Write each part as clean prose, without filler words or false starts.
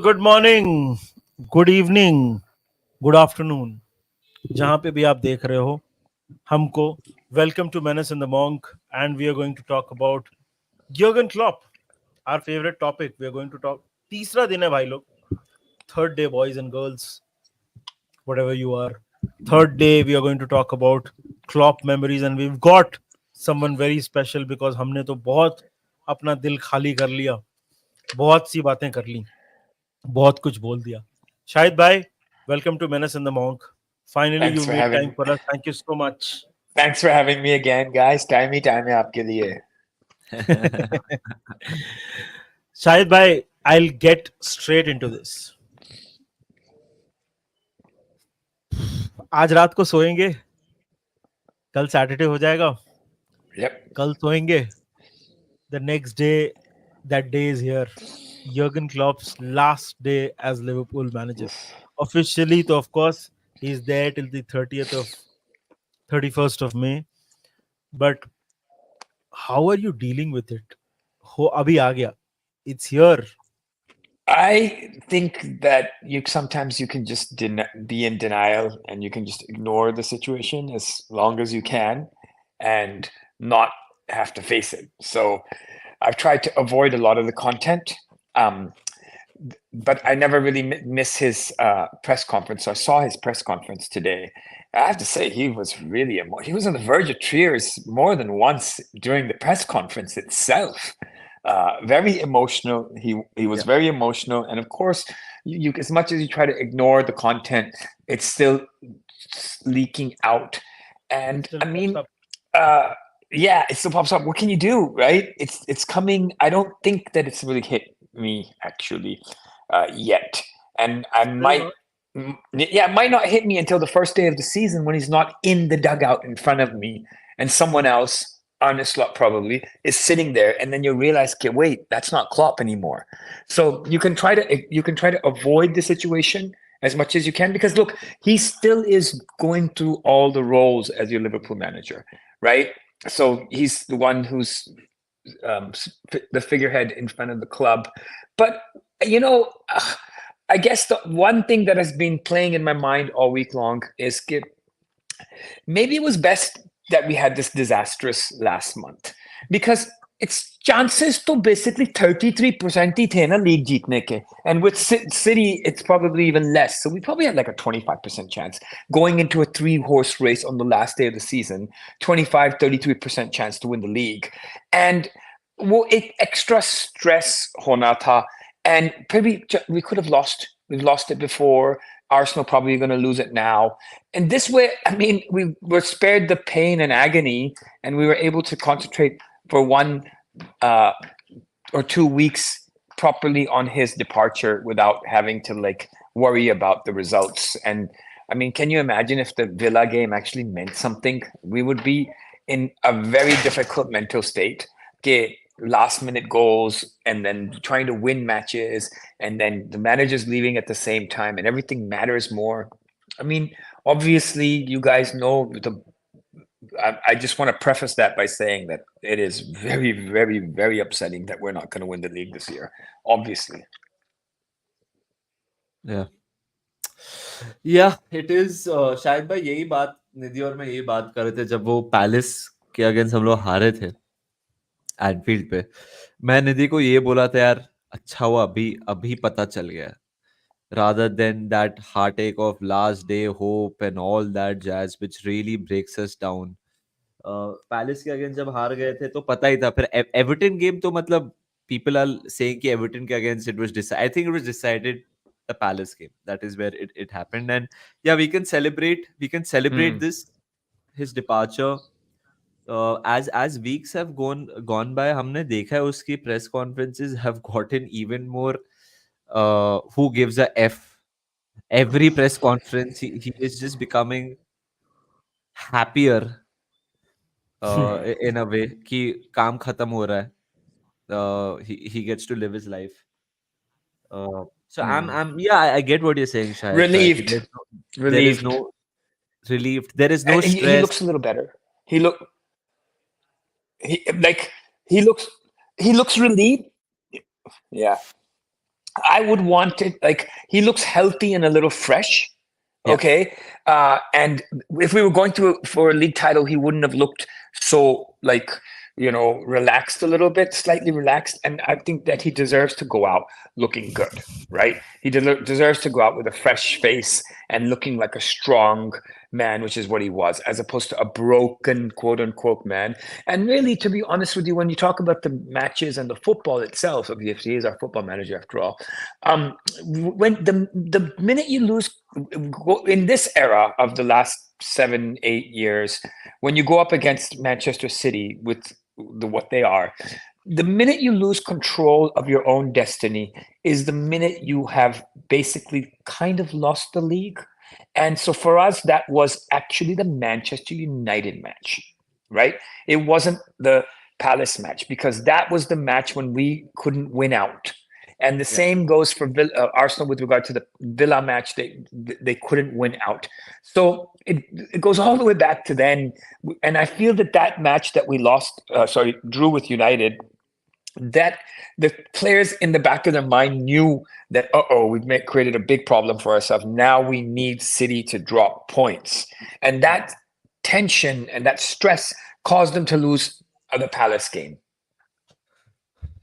Good morning, good evening, good afternoon, जहां पे भी आप देख रहे हो हमको. Welcome to menace in the monk and we are going to talk about Jurgen Klopp, our favorite topic. We are going to talk. तीसरा दिन है भाई लोग. Third day, boys and girls, whatever you are. Third day, we are going to talk about Klopp memories, and we've got someone very special because हमने तो बहुत अपना दिल खाली कर लिया, बहुत सी बातें कर ली, बहुत कुछ बोल दिया. शाहिद भाई, welcome to Menace and the Monk. Finally, Thanks you for made having time me. for us. Thank you so much. Thanks for having me again, guys. Time है आपके लिए. Shahid bhai, I'll get straight into this. आज रात को सोएंगे, कल Saturday हो जाएगा, Yep. कल सोएंगे. The next day, that day is here. Jurgen Klopp's last day as Liverpool manager. Officially, तो of course, he's there till the 31st of May. But how are you dealing with it? हो अभी आ गया. It's here. I think that sometimes you can just be in denial and you can just ignore the situation as long as you can and not have to face it. So I've tried to avoid a lot of the content. But I never really miss his press conference. So I saw his press conference today. I have to say, he was really he was on the verge of tears more than once during the press conference itself. Very emotional. He was very emotional, and of course, you as much as you try to ignore the content, it's still leaking out. And Still I mean, pops yeah, it still pops up. What can you do, right? It's coming. I don't think that it's really hit me actually yet, and I might. Yeah, it might not hit me until the first day of the season when he's not in the dugout in front of me and someone else, Arne Slot probably, is sitting there, and then you realize, okay, wait, that's not Klopp anymore. So you can try to avoid the situation as much as you can because look, he still is going through all the roles as your Liverpool manager, right? So he's the one who's the figurehead in front of the club, but you know. I guess the one thing that has been playing in my mind all week long is maybe it was best that we had this disastrous last month because its chances to basically 33% ही थे ना league जीतने के, and with City it's probably even less, so we probably had like a 25% chance going into a 3-horse race on the last day of the season. 33% chance to win the league, and वो एक extra stress होना था. And maybe we could have lost. We've lost it before. Arsenal probably going to lose it now. And this way, I mean, we were spared the pain and agony, and we were able to concentrate for 1 or 2 weeks properly on his departure without having to like worry about the results. And I mean, can you imagine if the Villa game actually meant something? We would be in a very difficult mental state. Okay, last minute goals and then trying to win matches and then the manager's leaving at the same time and everything matters more. I mean, obviously you guys know I just want to preface that by saying that it is very, very, very upsetting that we're not going to win the league this year, obviously. Yeah, it is. शायद भाई यही बात निधि और मैं यही बात कर रहे थे जब वो पैलेस के अगेंस्ट हम लोग हारे थे एनफील्ड पे. मैं निधि को ये बोला था यार, अच्छा हुआ अभी अभी पता चल गया, rather than that heartache of last day hope and all that jazz which really breaks us down. Palace के अगेंस्ट जब हार गए थे तो पता ही था. फिर एवर्टन गेम तो मतलब people are saying कि एवर्टन के against it was decided. I think it was decided the Palace game. That is where it happened. And yeah, we can celebrate this, his departure. As weeks have gone by, हमने देखा है उसकी press conferences have gotten even more who gives a F. Every press conference he is just becoming happier in a way कि काम खत्म हो रहा है. He gets to live his life. So I'm yeah, I get what you're saying, Shahid. Relieved. There is no relieved. There is no And stress. he looks a little better. He looks relieved. Yeah. I would want it like he looks healthy and a little fresh. Yeah. Okay. And if we were going for a league title, he wouldn't have looked so like, relaxed a little bit, slightly relaxed. And I think that he deserves to go out looking good, right? He deserves to go out with a fresh face and looking like a strong man, which is what he was, as opposed to a broken, quote unquote, man. And really, to be honest with you, when you talk about the matches and the football itself, if he is our football manager after all, when the minute you lose in this era of the last 7-8 years, when you go up against Manchester City with what they are, the minute you lose control of your own destiny is the minute you have basically kind of lost the league. And so for us, that was actually the Manchester United match, right? It wasn't the Palace match, because that was the match when we couldn't win out. And the same goes for Arsenal with regard to the Villa match. They couldn't win out. So it goes all the way back to then. And I feel that match that we drew with United, that the players in the back of their mind knew that, we've created a big problem for ourselves. Now we need City to drop points. And that tension and that stress caused them to lose the Palace game.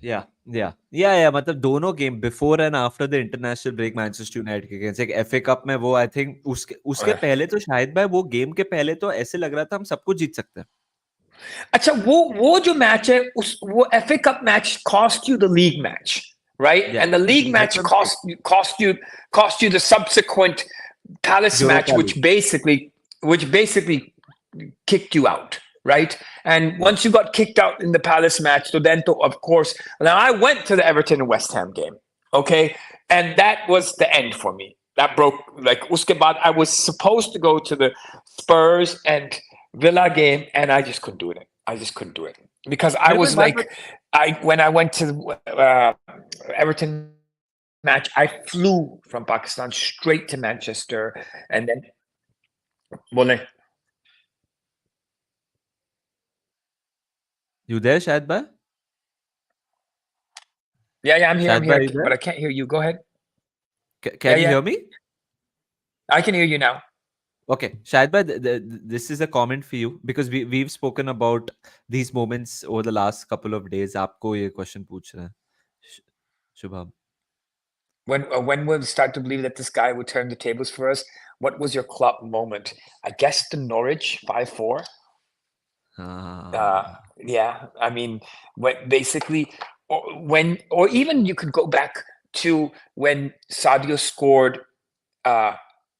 Yeah. मतलब दोनों game before and after the international break Manchester United के against, एक FA cup में वो I think उसके पहले तो शायद भाई वो गेम के पहले तो ऐसे लग रहा था हम सब कुछ जीत सकते हैं. अच्छा, वो जो मैच है वो FA cup match cost you the league match, right? Yeah. And the league match cost you the subsequent Palace match, which basically kicked you out, right? And once you got kicked out in the Palace match, so then of course, now I went to the Everton and West Ham game, okay? And that was the end for me. That broke, like, uske baad, I was supposed to go to the Spurs and Villa game, and I just couldn't do it. Because I was like, when I went to Everton match, I flew from Pakistan straight to Manchester, and then, You there, Shahid bhai? Yeah, I'm here. Shahid bhai, you But there? I can't hear you. Go ahead. Can you hear me? I can hear you now. Okay, Shahid bhai, this is a comment for you because we've spoken about these moments over the last couple of days. आपको ये question पूछ रहे हैं, Shubham. When we start to believe that this guy would turn the tables for us, what was your Klopp moment? I guess the Norwich 5-4. Yeah, I mean, or even you could go back to when Sadio scored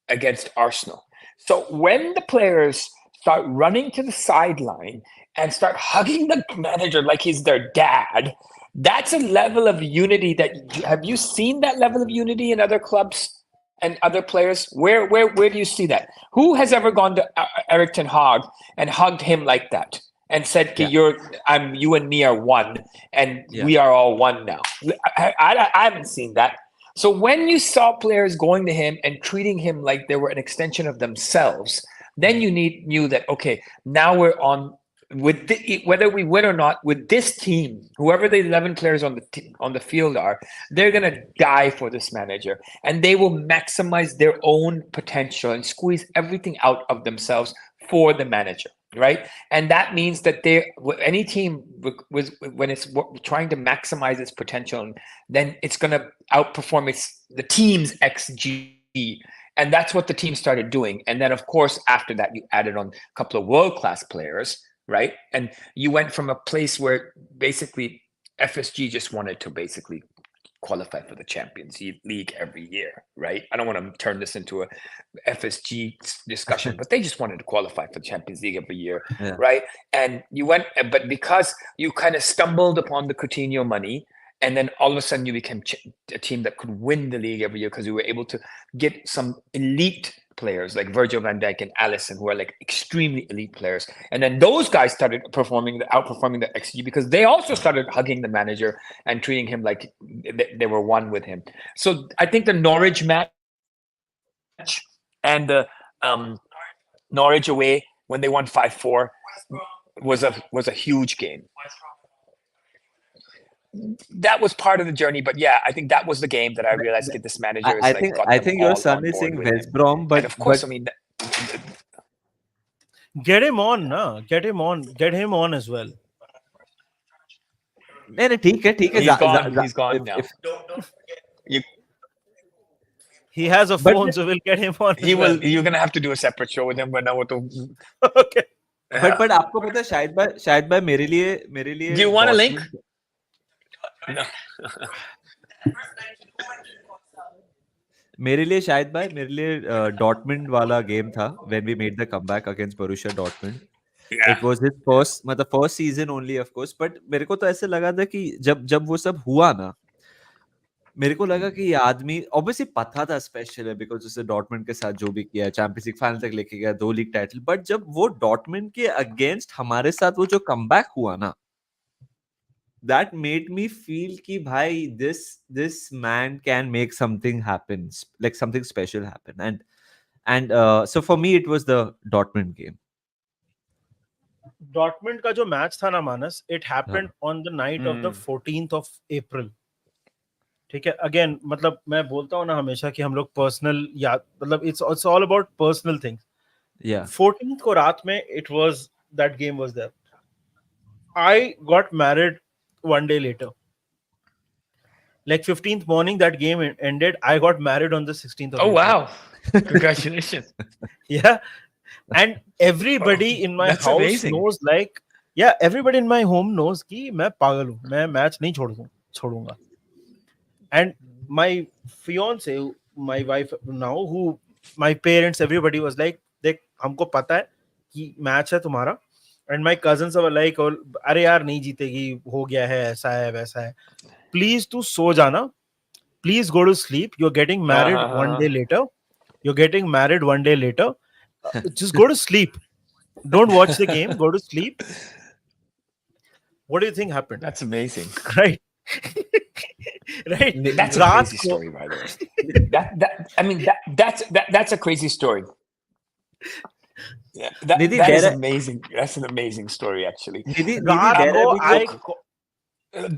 against Arsenal. So when the players start running to the sideline and start hugging the manager like he's their dad, that's a level of unity have you seen that level of unity in other clubs and other players? Where do you see that? Who has ever gone to Eric Ten Hag and hugged him like that and said, you and me are one, and we are all one now? I haven't seen that. So when you saw players going to him and treating him like they were an extension of themselves, then you knew that, okay, now we're on with whether we win or not, with this team, whoever the 11 players on the field are, they're going to die for this manager, and they will maximize their own potential and squeeze everything out of themselves for the manager, right? And that means that any team when it's trying to maximize its potential, then it's going to outperform the team's XG. And that's what the team started doing. And then, of course, after that, you added on a couple of world-class players, right? And you went from a place where basically FSG just wanted to basically qualify for the Champions League every year, right? I don't want to turn this into a FSG discussion, but they just wanted to qualify for the Champions League every year, right? And you went, but because you kind of stumbled upon the Coutinho money, and then all of a sudden you became a team that could win the league every year because you were able to get some elite players like Virgil van Dijk and Alisson, who are like extremely elite players. And then those guys started outperforming the XG because they also started hugging the manager and treating him like they were one with him. So I think the Norwich match and the Norwich away when they won 5-4 was a huge game. that was part of the journey. But yeah, I think that was the game that I realized that this manager is like got I them think your all son on is board saying with him. West Brom, And of course, but I mean, Get him on, na. Get him on. Get him on as well. नहीं ठीक है he's gone. He's gone now. if You, He has a but phone, so we'll get him on he as well. will. You're gonna have to do a separate show with him. But now, Okay. but आपको पता है शायद भाई मेरे लिए do you want a link? Dortmund- No. मेरे लिए शायद भाई मेरे लिए डॉर्टमुंड वाला गेम था when we made the comeback against Borussia Dortmund. Yeah. It was his first मतलब first season only of course, but मेरे को तो ऐसे लगा था कि जब वो सब हुआ ना, मेरे को लगा कि ये आदमी ऑब्वियसली पता था स्पेशल है बिकॉज उसने डॉर्टमुंड के साथ जो भी किया है, चैंपियंस लीग फाइनल तक लेके गया, 2 लीग टाइटल, बट जब वो डॉर्टमुंड के अगेंस्ट हमारे साथ वो जो कमबैक हुआ ना, that made me feel कि भाई this man can make something happen, like something special happen, and so for me it was the Dortmund game. Dortmund का जो मैच था ना मानस, it happened on the night of the 14th of April. ठीक है, again मतलब मैं बोलता हूँ ना हमेशा कि हम लोग पर्सनल या मतलब it's all about personal things. Yeah. 14th को रात में it was that game was there. I got married one day later. Like 15th morning that game ended. I got married on the 16th of Oh April. wow! Congratulations. Yeah. And everybody in my That's house amazing. knows, like, yeah, everybody in my home knows कि मैं पागल हूँ, मैं match नहीं छोड़ूंगा. And my fiance, my wife now, who my parents, everybody was like, देख हमको पता है कि मैच है तुम्हारा. And my cousins were like, अरे यार नहीं जीतेगी, हो गया है, ऐसा है वैसा है. Please तू सो जाना. Please go to sleep. You're getting married one day later. You're getting married one day later. Just go to sleep. Don't watch the game. Go to sleep. What do you think happened? That's amazing. Right. Right. That's a crazy story, by the way. That's a crazy story. Yeah, that is amazing. That's an amazing story, actually.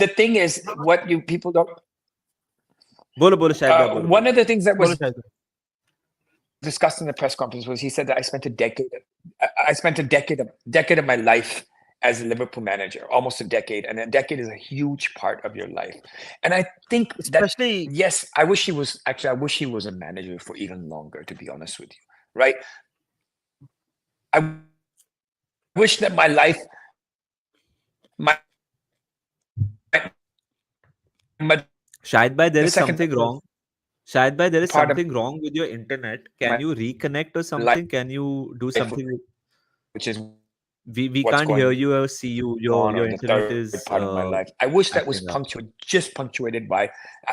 The thing is, what you people don't. बोलो शायद one of the things that was discussed in the press conference was he said that I spent a decade of my life as a Liverpool manager, almost a decade, and a decade is a huge part of your life. And I think especially yes, I wish he was a manager for even longer, to be honest with you, right? I wish that my life, Shahid bhai, there is something wrong. Shahid bhai, there is something wrong with your internet. Can you reconnect or something? Can you do something? Which is we can't hear you or see you. Your internet is part of my life. I wish that was punctuated by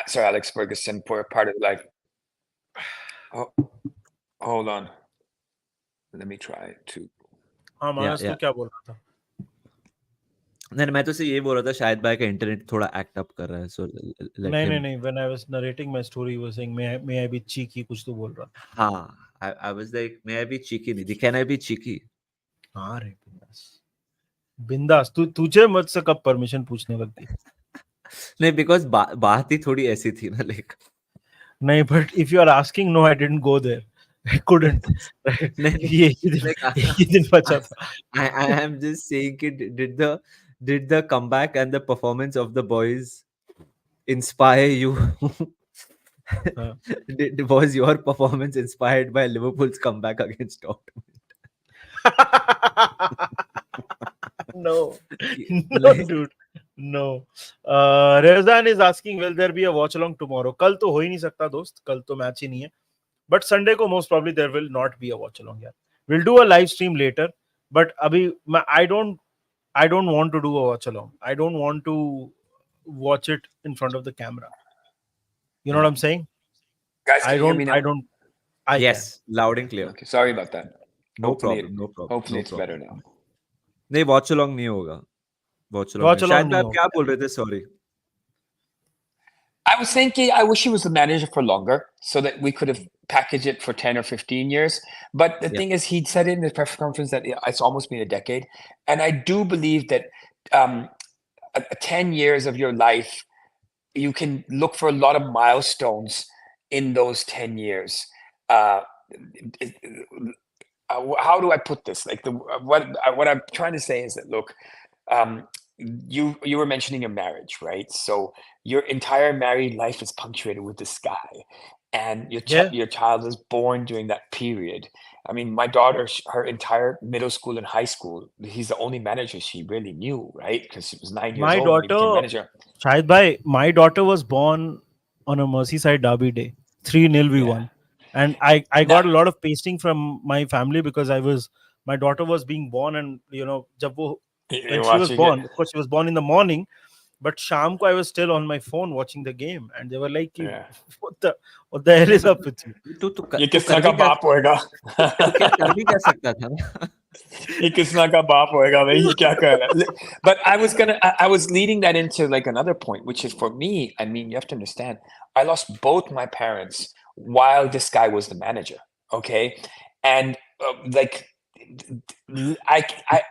Sir Alex Ferguson for a part of life. Oh, hold on. Let me try to. हाँ मानस तो क्या बोल रहा था? नहीं मैं तो से ये बोल रहा था शायद भाई का इंटरनेट थोड़ा एक्ट अप कर रहा है, सो नहीं when I was narrating my story you were saying may I be cheeky, कुछ तो बोल रहा था. हाँ, I was like may I be cheeky नहीं, can I be cheeky? हाँ रे बिंदास तुझे मुझसे कब परमिशन पूछने लगती? नहीं बिकॉज बात ही थोड़ी ऐसी थी ना, लाइक नहीं, but if you are asking, no I didn't go there. I couldn't. ये दिन बचा था. I am just saying that did the comeback and the performance of the boys inspire you? Was your performance inspired by Liverpool's comeback against Dortmund? No, dude. No. Rezan is asking, will there be a watch along tomorrow? कल तो हो ही नहीं सकता दोस्त, कल तो match ही नहीं है. But Sunday को most probably there will not be a watch along. Yeah, we'll do a live stream later. But अभी I don't want to do a watch along. I don't want to watch it in front of the camera. You know what I'm saying? Guys, can you hear me now? Yes, loud and clear. Okay, sorry about that. No problem. Hopefully it's better now. नहीं watch along नहीं होगा. Watch along. शायद आप क्या बोल रहे थे? Sorry. I was thinking, I wish he was the manager for longer so that we could have packaged it for 10 or 15 years. But the thing is, he said in the press conference that it's almost been a decade. And I do believe that 10 years of your life, you can look for a lot of milestones in those 10 years. It- how do I put this? Like what I'm trying to say is that, look, um, you were mentioning your marriage, right? So your entire married life is punctuated with this guy, and Yeah, your child was born during that period. I mean, my daughter, her entire middle school and high school, he's the only manager she really knew, right? Because she was 9 years my old when he became daughter, manager. Shahid Bhai, my daughter was born on a Merseyside derby day. 3-0 we Yeah. won. And I Now, got a lot of pasting from my family because my daughter was being born, and when you're she was watching it. born, of course she was born in the morning, but Sham ko I was still on my phone watching the game, and they were like, "Ki, Yeah. what the hell नहीं is but up with you?" ये तू किसना कर का भी क्या बाप होएगा? कर भी क्या सकता था ना ये किसना का बाप होएगा भाई, ये क्या कर रहा है? But I was leading that into like another point, which is for me, I mean, you have to understand, I lost both my parents while this guy was the manager. Okay. And like,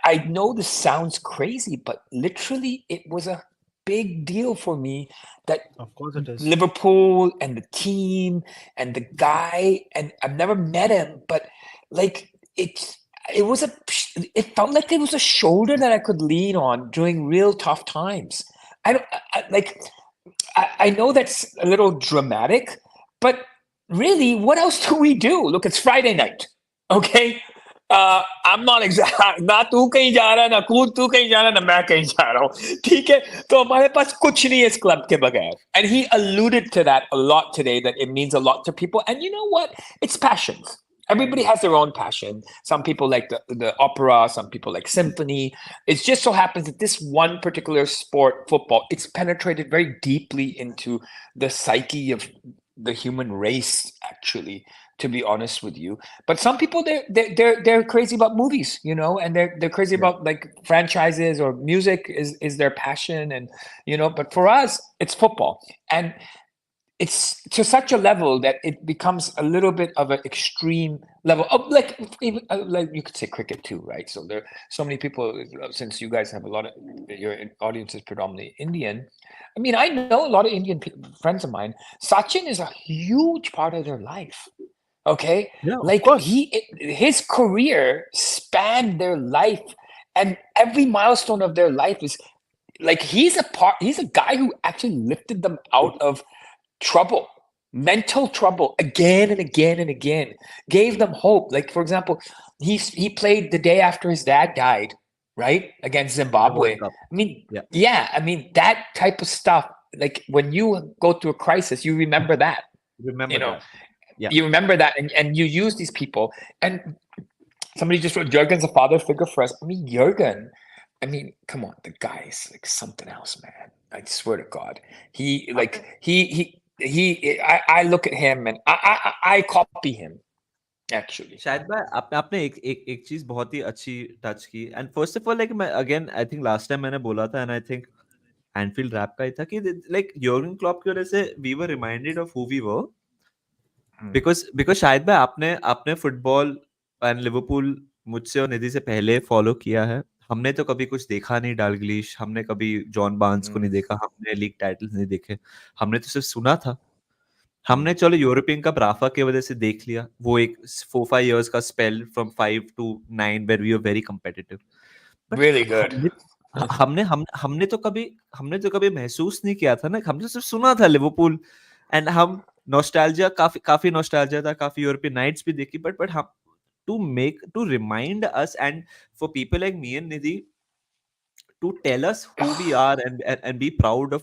I know this sounds crazy, but literally it was a big deal for me that Of course it is. Liverpool and the team and the guy, and I've never met him, but like it was it felt like it was a shoulder that I could lean on during real tough times. I don't like I know that's a little dramatic, but really, what else do we do? Look, it's Friday night, okay? I'm not exact ना तू कहीं जा रहा है ना तू कहीं जा रहा है ना मैं कहीं जा रहा हूँ ठीक है तो हमारे पास कुछ नहीं है इस क्लब के बगैर and he alluded to that a lot today that it means a lot to people and you know what it's passions everybody has their own passion some people like the opera some people like symphony it just so happens that this one particular sport football it's penetrated very deeply into the psyche of the human race actually to be honest with you but some people they're crazy about movies you know and they're crazy yeah about like franchises or music is their passion and you know but for us it's football and it's to such a level that it becomes a little bit of an extreme level of like even like you could say cricket too right so there are so many people since you guys have a lot of your audience is predominantly Indian I mean I know a lot of Indian friends of mine Sachin is a huge part of their life okay Yeah, of like course. his career spanned their life and every milestone of their life is like he's a guy who actually lifted them out of trouble, mental trouble again and again and again, gave them hope. Like, for example, he played the day after his dad died, right? Against in the World Zimbabwe. Cup I mean, yeah yeah, I mean, that type of stuff, like when you go through a crisis, you remember that, you remember know, that yeah you remember that and you use these people. And somebody just wrote Jurgen's a father figure for us. I mean, Jurgen, I mean, come on, the guy is like something else, man. I swear to God. He आपने like I look at him and I copy him actually. शायद भाई आपने आपने एक चीज बहुत ही अच्छी touch की and first of all like मैं again I think last time मैंने बोला था and I think Anfield Wrap का ही था कि लाइक योर्गन क्लॉप की वजह से we were reminded of who we were Mm. Because शायद भाई आपने आपने फुटबॉल एंड लिवरपूल मुझसे और निधि से पहले फॉलो किया है हमने तो कभी कुछ देखा नहीं डालग्लिश हमने कभी जॉन बार्न्स को नहीं Mm. देखा हमने लीग टाइटल्स नहीं देखे हमने तो सिर्फ सुना था Mm. हमने चलो यूरोपियन कप राफा की वजह से देख लिया वो एक 4-5 years का spell from 5 to 9 where we are very competitive but Really good. हमने हमने तो कभी महसूस नहीं किया था ना हमने सिर्फ सुना था लिवरपूल एंड हम नॉस्टैल्जिया काफी काफी नॉस्टैल्जिया था काफी यूरोपियन नाइट्स भी देखी बट हम to remind us and for people like me and Nidhi to tell us who we are and be proud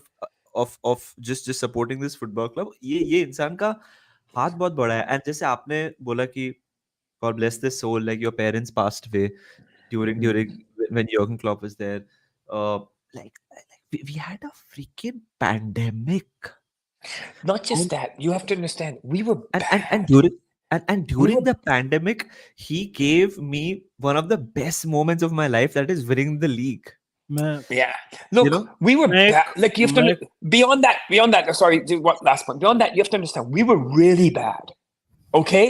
of just supporting this football club ये इंसान का हाथ बहुत बड़ा है एंड जैसे आपने बोला कि God bless their soul like your parents passed away during when Jurgen Klopp was there we had a freaking pandemic Not just and that, you have to understand, we were and bad. We during were the pandemic he gave me one of the best moments of my life that is winning the league मैं yeah. you Look, know we were मैं bad. एक Like you have मैं to beyond that. Sorry, what last point? Beyond that, you have to understand we were really bad. Okay,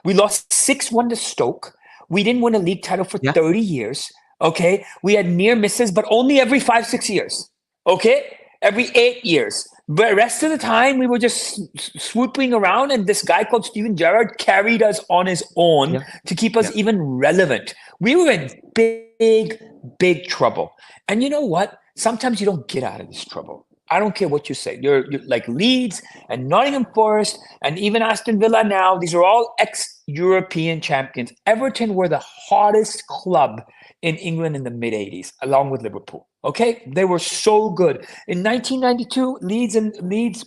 we lost 6-1 to Stoke. We didn't win a league title for yeah 30 years. Okay, we had near misses, but only every 5-6 years. Okay, every 8 years. But the rest of the time, we were just swooping around, and this guy called Steven Gerrard carried us on his own Yeah. to keep us Yeah. even relevant. We were in big trouble. And you know what? Sometimes you don't get out of this trouble. I don't care what you say. You're like Leeds and Nottingham Forest and even Aston Villa now. These are all ex-European champions. Everton were the hottest club in England in the mid 80s, along with Liverpool. Okay, they were so good. In 1992, Leeds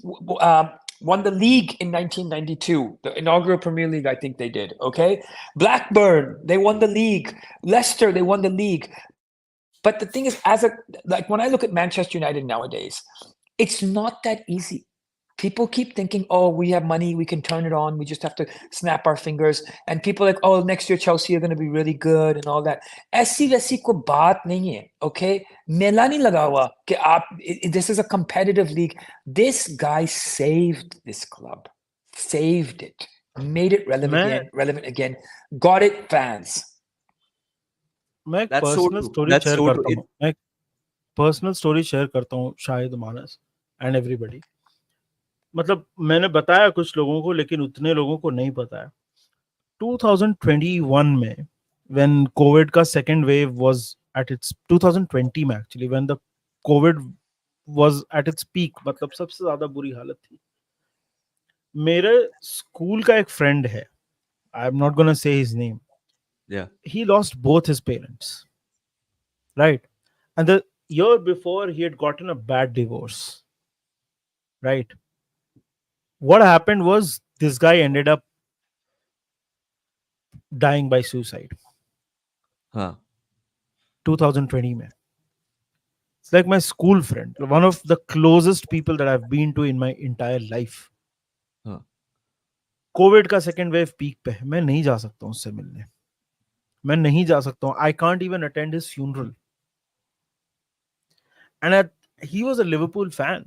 won the league in 1992, the inaugural Premier League. I think they did. Okay, Blackburn, they won the league. Leicester, they won the league. But the thing is, like when I look at Manchester United nowadays, it's not that easy. People keep thinking, oh, we have money, we can turn it on, we just have to snap our fingers. And people are like, oh, next year Chelsea are going to be really good and all that. ऐसी वैसी कोई बात नहीं है, okay? मेला नहीं लगा हुआ कि this is a competitive league. This guy saved this club, saved it, made it मैं relevant again, got it fans. मैं एक That's so personal true. Story That's share so true. करता हूँ मैं एक पर्सनल स्टोरी शेयर करता हूँ शाहिद, मानस and everybody. मतलब मैंने बताया कुछ लोगों को, लेकिन उतने लोगों को नहीं पता है। 2021 में when कोविड का second wave was at its 2020 में actually when the Covid was at its peak, मतलब सबसे ज्यादा बुरी हालत थी। मेरे स्कूल का एक फ्रेंड है, I am not gonna say his name, Yeah. he lost both his parents, right? And the year before he had gotten a bad divorce, right? What happened was this guy ended up dying by suicide Huh. 2020 mein. It's like my school friend, one of the closest people that I've been to in my entire life. Huh. Covid का second wave peak पे है, मैं नहीं जा सकता हूँ उससे मिलने, मैं नहीं जा सकता हूँ। I can't even attend his funeral. And he was a Liverpool fan,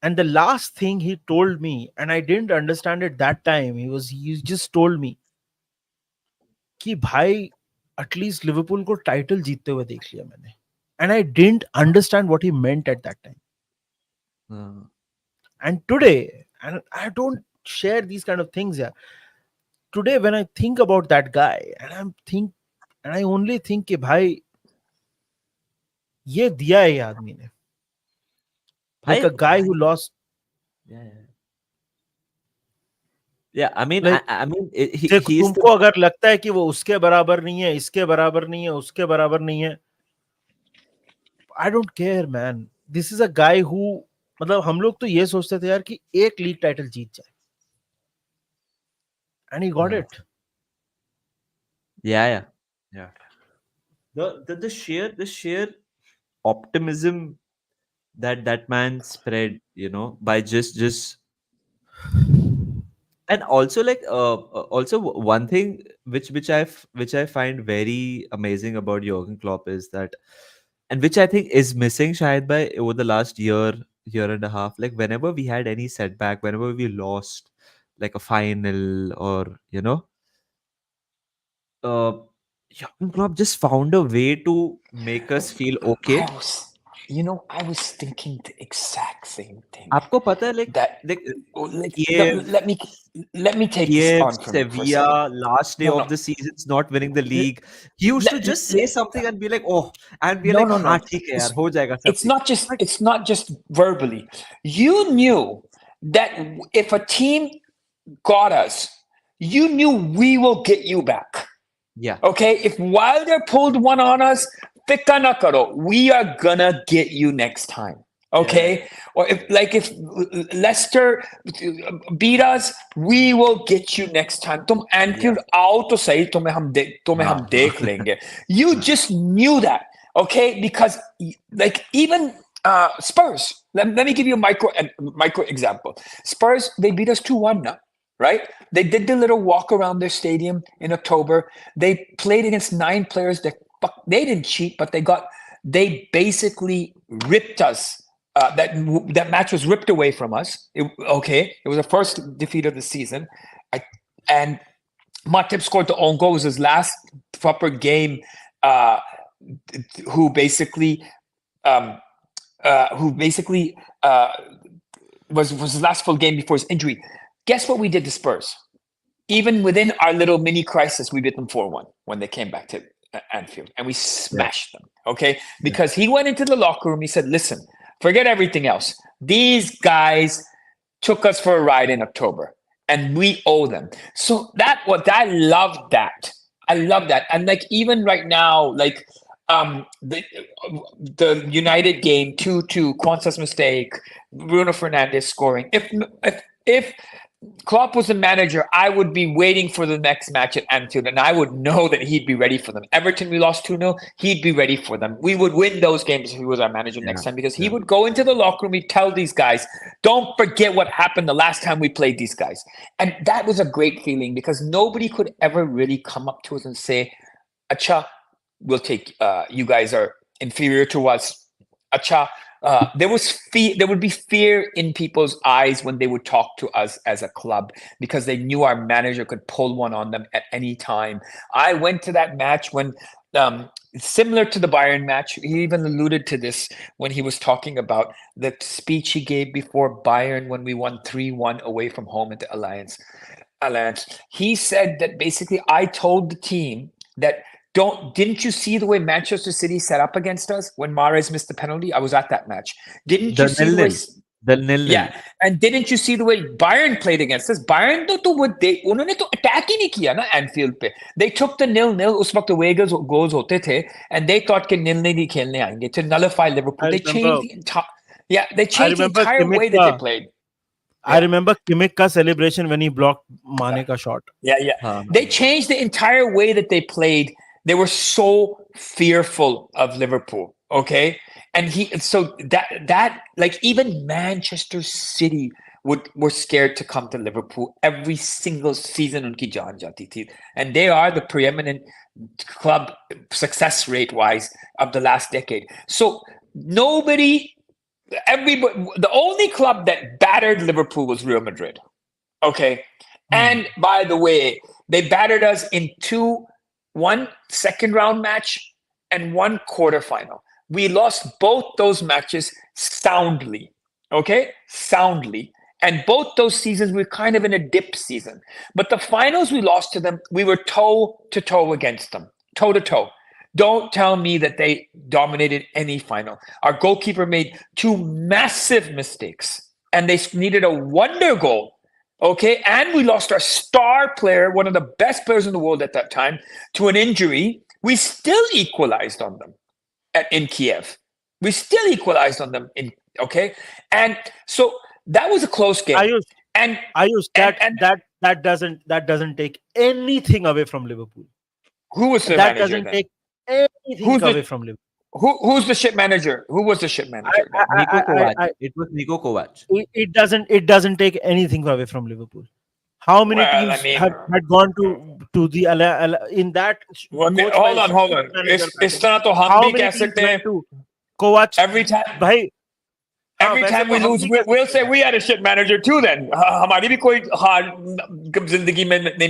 and the last thing he told me, and I didn't understand it that time, he just told me कि भाई एटलीस्ट लिवरपूल को title जीतते हुए देख लिया मैंने। And I didn't understand what he meant at that time. Uh, And today, and I don't share these kind of things, yeah. Today, when I think about that guy, and I only think कि भाई ये दिया है ये आदमी ने, like Bhai, a guy who lost, yeah, yeah. Yeah, I mean, like I mean, देख he's the तुमको अगर लगता है कि वो उसके बराबर नहीं है, इसके बराबर नहीं है, उसके बराबर नहीं है, I don't care, man. This is a guy who, मतलब हम लोग तो ये सोचते थे यार कि एक लीग टाइटल जीत जाए, and he got it. yeah, yeah, yeah. The sheer optimism that man spread, by just and also like also one thing which I find very amazing about Jurgen Klopp is that, and which I think is missing Shahid by over the last year and a half, like whenever we had any setback, whenever we lost like a final, or uh Jurgen Klopp just found a way to make us feel okay. I was thinking the exact same thing. आपको पता है That like let, Kiev, let me let me take this Kiev, on for a second. Sevilla, last day No, of no. the seasons, not winning the league. He used to Let, just say something and be like, "Oh," and be no, like, no, "हाँ no. ठीक है यार, हो जाएगा सब It's ठीक." not just But it's not just verbally. You knew that if a team got us, you knew we will get you back. yeah, Okay, if Wilder pulled one on us, fika na karo, we are gonna get you next time. Okay, or if Leicester beat us, we will get you next time. Tum Anfield out to say tumhe hum dekh lenge. You just knew that, okay? Because like even Spurs. Let me give you a micro example. Spurs, they beat us 2-1 now, right? They did the little walk around their stadium in October. They played against 9 players. They didn't cheat, but they basically ripped us. That match was ripped away from us. It was the first defeat of the season, and Matip scored the own goal. It was his last proper game. Who basically who basically was his last full game before his injury. Guess what we did to Spurs? Even within our little mini crisis, we beat them 4-1 when they came back to Anfield, and we smashed them. Okay, because he went into the locker room. He said, "Listen, forget everything else. These guys took us for a ride in October, and we owe them." So I love that. I love that. And like even right now, like the United game 2-2, Kwanzaa's mistake, Bruno Fernandes scoring. If Klopp was the manager, I would be waiting for the next match at Anfield, and I would know that he'd be ready for them. Everton, we lost 2-0. He'd be ready for them. We would win those games if he was our manager next time, because he would go into the locker room, he'd tell these guys, don't forget what happened the last time we played these guys. And that was a great feeling, because nobody could ever really come up to us and say, Acha, we'll take, you guys are inferior to us. Acha, there would be fear in people's eyes when they would talk to us as a club, because they knew our manager could pull one on them at any time. I went to that match when, similar to the Bayern match, he even alluded to this when he was talking about the speech he gave before Bayern when we won 3-1 away from home at the Allianz. He said that basically I told the team that, didn't you see the way Manchester City set up against us when Mahrez missed the penalty? I was at that match. Didn't you see the way? The nil. Yeah, and didn't you see the way Bayern played against us? Bayern उन्होंने तो attack ही नहीं किया ना Anfield पे. They took the 0-0. उस वक्त away goals होते थे, and they thought कि 0-0 नहीं खेलने आएंगे to nullify Liverpool. They changed the entire way that they played. I remember Kimmich ka celebration when he blocked Mane ka shot. Yeah. They changed the entire way that they played. They were so fearful of Liverpool, okay? And that like even Manchester City were scared to come to Liverpool every single season. Unki jaan jati thi. And they are the preeminent club success rate wise of the last decade. So the only club that battered Liverpool was Real Madrid, okay? And by the way, they battered us in one second round match and one quarterfinal. We lost both those matches soundly, okay? Soundly. And both those seasons, we were kind of in a dip season. But the finals we lost to them, we were toe-to-toe against them. Toe-to-toe. Don't tell me that they dominated any final. Our goalkeeper made 2 massive mistakes, and they needed a wonder goal. Okay, and we lost our star player, one of the best players in the world at that time, to an injury. We still equalized on them in Kiev. We still equalized on them okay, and so that was a close game. That doesn't take anything away from Liverpool. Who was the that manager doesn't then? take anything away from Liverpool. Who's the ship manager? Who was the ship manager? Niko Kovac. It was Niko Kovac. It doesn't take anything away from Liverpool. How many teams had gone to the in that? Hold on. इस तरह तो हम How भी many कह teams सकते हैं. went to Kovac? Every time, Bhai, every time we lose, we'll say we had a shit manager too. Then हमारी भी कोई हार जिंदगी में नहीं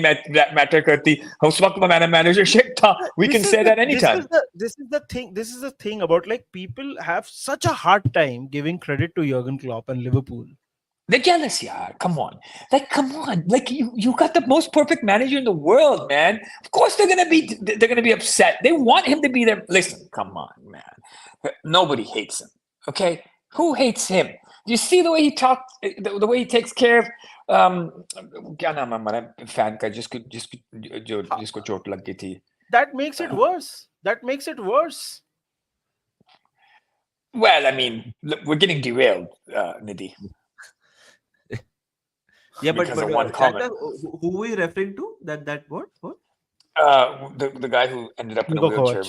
matter करती. उस वक्त हमारा manager shit था. We can say that anytime. This is the thing about, like, people have such a hard time giving credit to Jurgen Klopp and Liverpool. They're jealous, yeah. Come on. Like you got the most perfect manager in the world, man. Of course they're gonna be upset. They want him to be there. Listen, come on, man. Nobody hates him. Okay? Who hates him? Do you see the way he talks, the way he takes care of क्या नाम है हमारा fan का जिसको चोट लग गई थी? That makes it worse. Well, I mean, we're getting derailed, Nidhi. Yeah, but one comment. who are you referring to? That what? The guy who ended up in a wheelchair.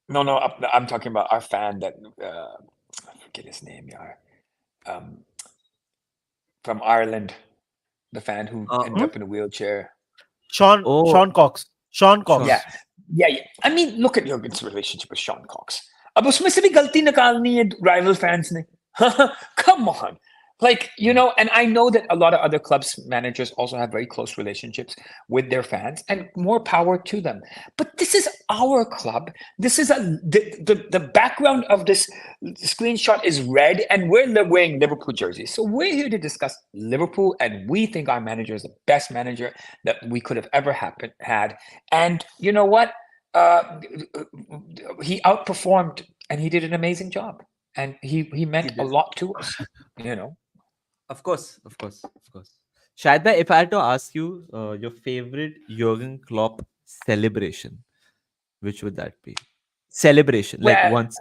No, I'm talking about our fan that I forget his name, yeah. From Ireland, the fan who ended up in a wheelchair. Sean Cox. Yeah. I mean, look at Jurgen's relationship with Sean Cox. अब उसमें से भी गलती निकालनी है rival fans ने. Come on. Like, and I know that a lot of other clubs managers also have very close relationships with their fans, and more power to them. But this is our club. This is the background of this screenshot is red, and we're wearing Liverpool jerseys. So we're here to discuss Liverpool, and we think our manager is the best manager that we could have ever had. And you know what? He outperformed, and he did an amazing job, and he meant a lot to us. Of course, of course, of course. Shahid bhai, if I had to ask you your favorite Jurgen Klopp celebration, which would that be? Celebration, like Well, once.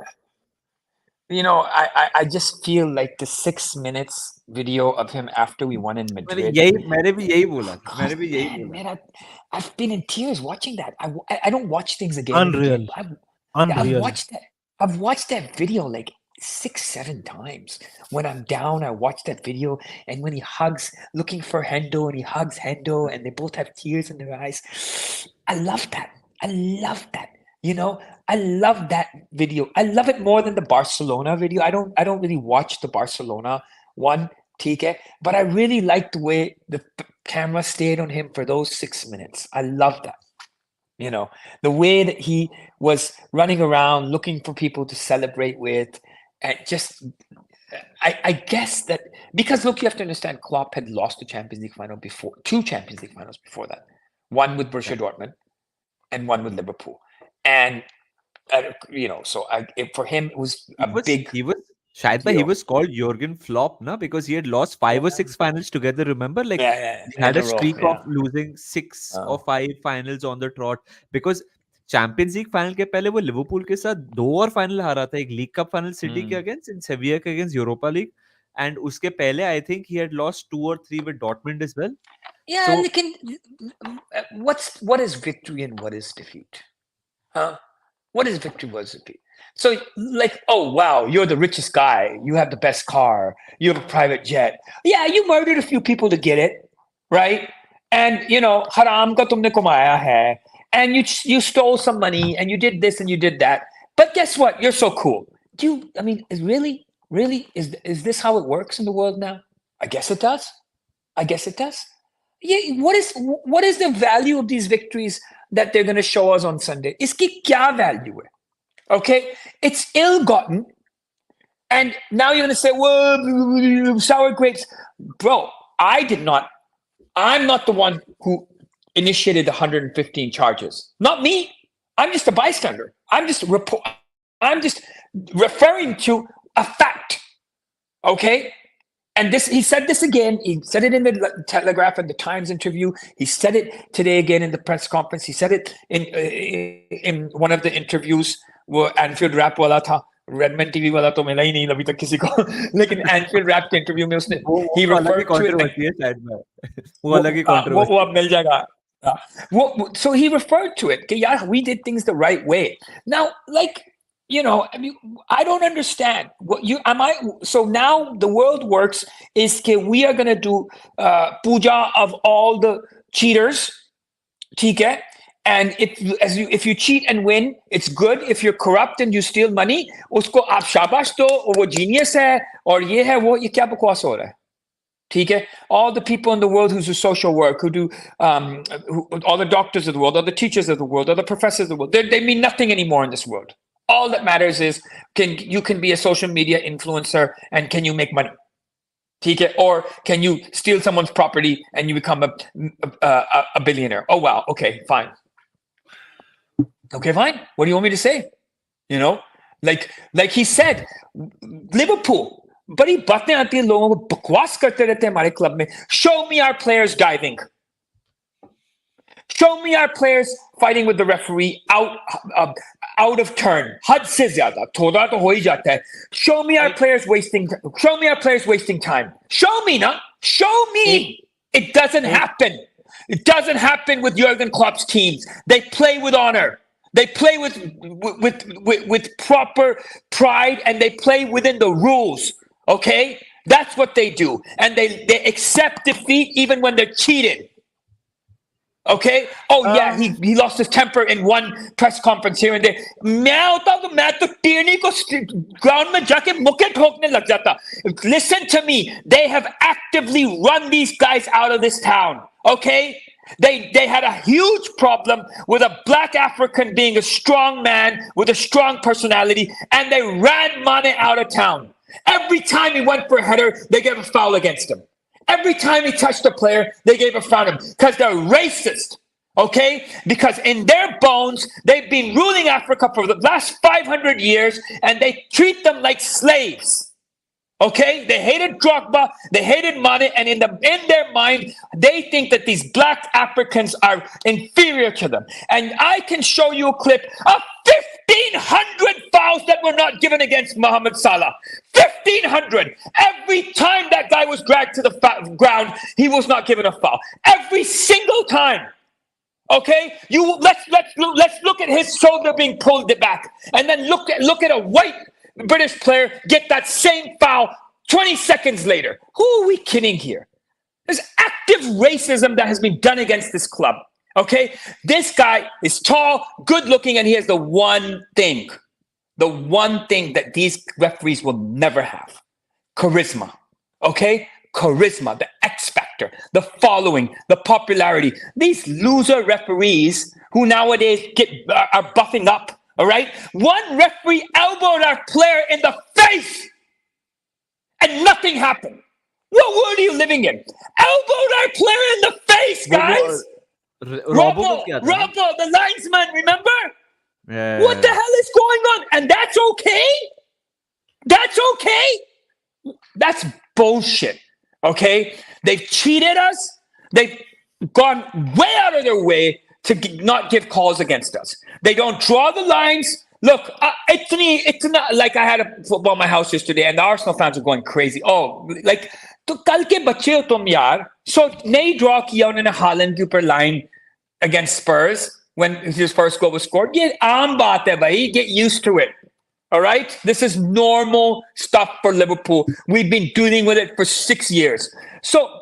I just feel like the 6 minutes video of him after we won in Madrid. मैंने भी यही बोला था. मैंने भी यही बोला. Man, I've been in tears watching that. I don't watch things again and Unreal. again. I've Unreal. watched that. I've watched that video like 6-7 times. When I'm down, I watch that video, and when he hugs, looking for Hendo, and he hugs Hendo, and they both have tears in their eyes. I love that. I love that. I love that video. I love it more than the Barcelona video. I don't really watch the Barcelona one, TK, but I really like the way the camera stayed on him for those 6 minutes. I love that. The way that he was running around looking for people to celebrate with, and just, I guess that, because look, you have to understand, Klopp had lost the Champions League final before, 2 Champions League finals before that, one with Borussia Dortmund and one with Liverpool. And so for him it was big. Shahid bhai, he was called Jurgen Flop, na, because he had lost 5 or 6 finals together. Remember, like he had a streak of losing 6 or 5 finals on the trot. Because champions league final के पहले वो Liverpool के साथ 2 और final हारा था, एक league cup final city के अगेंस्ट, इन सेविया के अगेंस्ट यूरोपा लीग, एंड उसके पहले I think he had lost 2 or 3 with Dortmund as well. Yeah, what is victory and what is defeat? Huh? What is victory? What is defeat? So, like, oh wow, you're the richest guy. You have the best car. You have a private jet. Yeah, you murdered a few people to get it, right? And haram ka tumne kamaya hai. And you stole some money, and you did this and you did that. But guess what? You're so cool. Is really is this how it works in the world now? I guess it does. Yeah, what is the value of these victories that they're going to show us on Sunday? Iski kya value hai? Okay, it's ill-gotten, and now you're going to say, "Whoa, sour grapes, bro." I'm not the one who initiated the 115 charges. Not me. I'm just a bystander. I'm just referring to a fact. Okay. And he said this again. He said it in the Telegraph and the Times interview. He said it today again in the press conference. He said it in one of the interviews where Anfield Rap wala tha. Redman TV wala to mila hi nahi abhi tak kisi ko. Lekin Anfield Rap के interview में उसने he referred to it. वो अलग ही controversy. वो अब मिल जाएगा. So he referred to it. Yeah, we did things the right way. Now, like, I don't understand so now the world works is that we are going to do puja of all the cheaters, okay? And if you cheat and win, it's good. If you're corrupt and you steal money, usko aap shabash do, or wo genius hai, or ye hai wo, ye kya bakwas ho raha hai? Okay? All the people in the world who do social work, who do all the doctors of the world, all the teachers of the world, all the professors of the world, they mean nothing anymore in this world. All that matters is you can be a social media influencer and can you make money? Or can you steal someone's property and you become a billionaire? Oh wow, okay, fine. Okay, fine. What do you want me to say? Like he said, Liverpool. बड़ी बातें आती हैं, लोगों को बकवास करते रहते हैं हमारे क्लब में. Show me our players diving. Show me our players fighting with the referee out of turn. हद से ज़्यादा, थोड़ा तो हो ही जाता है. Show me our players wasting time. Show me, na. Show me. It doesn't happen. It doesn't happen with Jurgen Klopp's teams. They play with honor. They play with proper pride, and they play within the rules. Okay? That's what they do. And they accept defeat even when they're cheated. Okay. Oh yeah, he lost his temper in one press conference here and there. मैं होता तो मैं तो tiny को ground में जाके मुक्के ठोकने लग जाता. Listen to me. They have actively run these guys out of this town. Okay. They had a huge problem with a black African being a strong man with a strong personality, and they ran Mane out of town. Every time he went for a header, they gave a foul against him. Every time he touched a player, they gave a foul him because they're racist. Okay? Because in their bones, they've been ruling Africa for the last 500 years, and they treat them like slaves. Okay, they hated Drogba, they hated Mane, and in their mind, they think that these black Africans are inferior to them. And I can show you a clip of 1,500 fouls that were not given against Mohamed Salah. 1,500. Every time that guy was dragged to the ground, he was not given a foul. Every single time. Okay, let's look at his shoulder being pulled back, and then look at a white British player get that same foul 20 seconds later. Who are we kidding here? There's active racism that has been done against this club. Okay, this guy is tall, good looking, and he has the one thing that these referees will never have: charisma. Okay, charisma, the X factor, the following, the popularity. These loser referees who nowadays are buffing up. All right, one referee elbowed our player in the face, and nothing happened. What world are you living in? Elbowed our player in the face, guys. Robbo, the linesman, remember? Yeah. What the hell is going on? And that's okay? That's okay? That's bullshit, okay? They've cheated us. They've gone way out of their way to not give calls against us. They don't draw the lines. Look, it's not like I had a football in my house yesterday, and the Arsenal fans are going crazy. Oh, like, to kal ke bache ho tum yaar. So, nahi draw kiya unhone Haaland ke upar line against Spurs when his first goal was scored. Ye aam baat hai bhai, get used to it. All right? This is normal stuff for Liverpool. We've been dealing with it for 6 years. So,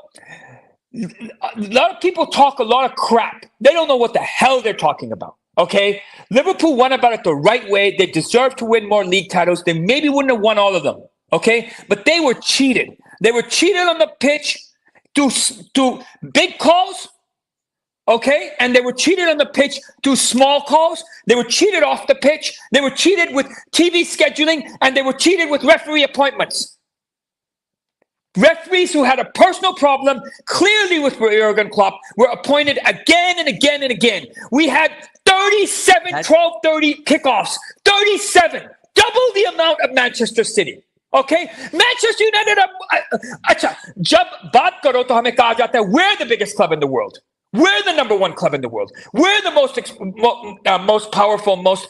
a lot of people talk a lot of crap. They don't know what the hell they're talking about. Okay? Liverpool went about it the right way. They deserve to win more league titles. They maybe wouldn't have won all of them. Okay? But they were cheated. They were cheated on the pitch to big calls. Okay? And they were cheated on the pitch to small calls. They were cheated off the pitch. They were cheated with TV scheduling, and they were cheated with referee appointments. Referees who had a personal problem, clearly with Jurgen Klopp, were appointed again and again and again. We had 37 12:30 kickoffs. 37. Double the amount of Manchester City. Okay? Manchester United, acha, jab baat karo to hame kaha jata hai, we're the biggest club in the world. We're the number one club in the world. We're the most powerful, most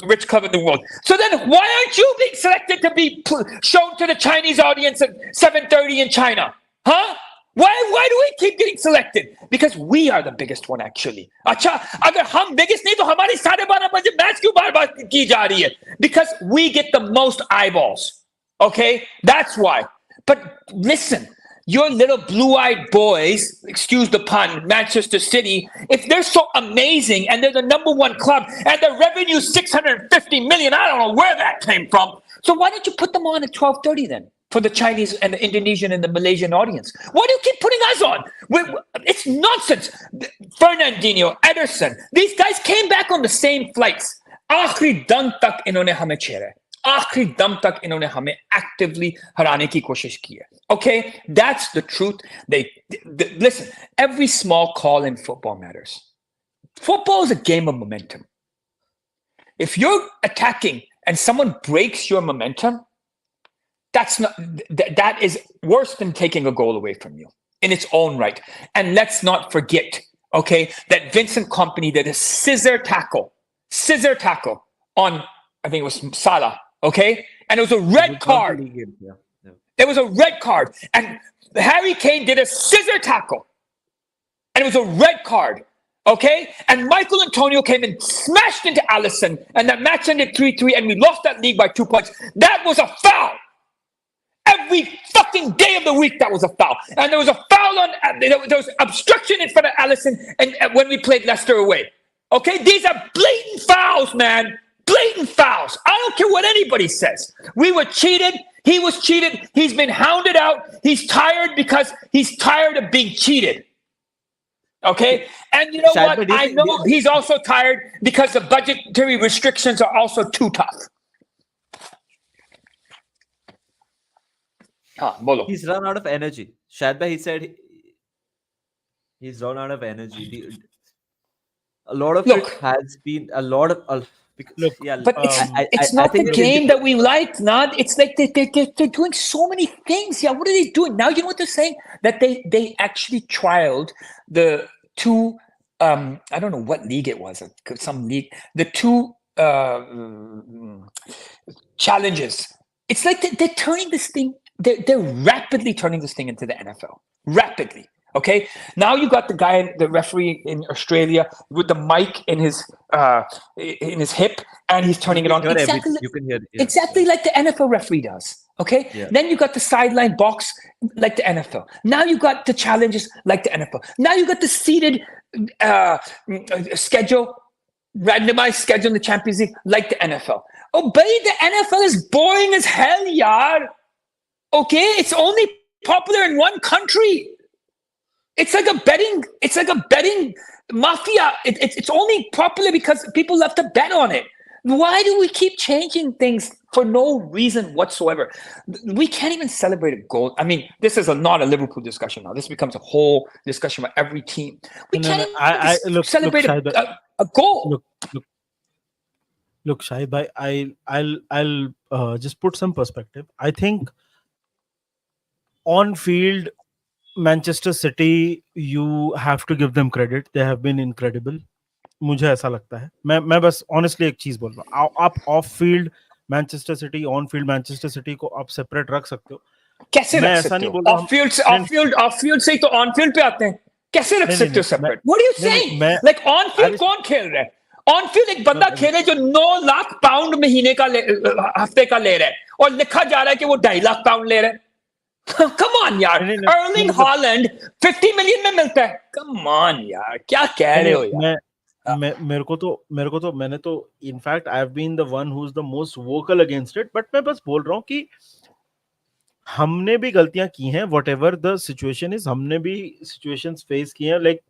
rich club in the world. So then why aren't you being selected to be shown to the Chinese audience at 7:30 in China? Huh? Why do we keep getting selected? Because we are the biggest one, actually. Acha, agar hum biggest nahi, to hamari 12:30 baje match kyun baar ki ja rahi hai? Because we get the most eyeballs. Okay? That's why. But listen, your little blue-eyed boys, excuse the pun, Manchester City, if they're so amazing and they're the number one club and their revenue is 650 million, I don't know where that came from. So why don't you put them on at 12:30 then for the Chinese and the Indonesian and the Malaysian audience? Why do you keep putting us on? It's nonsense. Fernandinho, Ederson, these guys came back on the same flights. आखिरी दम तक इन्होंने हमें छेड़ा, आखिरी दम तक इन्होंने हमें actively हराने की कोशिश की है. Okay, that's the truth. Listen, every small call in football matters. Football is a game of momentum. If you're attacking and someone breaks your momentum, that is worse than taking a goal away from you in its own right. And let's not forget, okay, that Vincent Kompany did a scissor tackle on, I think it was Salah, okay? And it was a red card. It was a red card. And Harry Kane did a scissor tackle. And it was a red card. Okay? And Michael Antonio came and smashed into Alisson. And that match ended 3-3. And we lost that league by 2 points. That was a foul. Every fucking fucking day of the week that was a foul. And there was a foul on, there was obstruction in front of Allison and when we played Leicester away. Okay, these are blatant fouls, man. Blatant fouls. I don't care what anybody says. We were cheated. He was cheated. He's been hounded out. He's tired because he's tired of being cheated. Okay? And you know what? I know he's also tired because the budgetary restrictions are also too tough. He's run out of energy. Shahid Bhai, he said he's run out of energy. A lot of it has been a lot of because, but it's not the game that we like. Not it's like they're doing so many things. Yeah, what are they doing now? You know what they're saying? That they actually trialed the two. I don't know what league it was. Some league. The two challenges. It's like they're turning this thing. They're rapidly turning this thing into the NFL. Rapidly. Okay, now you got the guy, the referee in Australia, with the mic in his hip, and he's turning it on exactly. You can hear exactly like the NFL referee does. Okay, then you got the sideline box like the NFL. Now you got the challenges like the NFL. Now you got the seated schedule, randomized schedule in the Champions League like the NFL. Oh, baby, the NFL is boring as hell, yaar. Okay, it's only popular in one country. It's like a betting mafia. It's only popular because people love to bet on it. Why do we keep changing things for no reason whatsoever? We can't even celebrate a goal. I mean, this is not a Liverpool discussion now. This becomes a whole discussion about every team. We can't even celebrate a goal. Look, Shahid Bhai, I'll just put some perspective. I think on field, Manchester City, you have to give them credit. They have been incredible. मुझे ऐसा लगता है. मैं बस honestly एक चीज बोल रहा हूँ. आप off field Manchester City, on field Manchester City को आप separate रख सकते हो. कैसे रख सकते हो? Off field से ही तो on field पे आते हैं. कैसे रख सकते हो separate? What are you saying? Like on field कौन खेल रहा है? On field एक बंदा खेल रहा है जो 9 लाख पाउंड महीने का हफ्ते का ले रहा है और लिखा जा रहा है कि वो 2.5 लाख पाउंड ले रहा है. Come on, यार. Erling Haaland 50 million में मिलता है. Come on, यार. क्या कह रहे हो यार? मेरे को तो मैंने तो in fact I have been the one who's the most vocal against it, but मैं बस बोल रहा हूँ कि हमने भी गलतियां की हैं. Whatever the situation is, हमने भी situations face की हैं. Like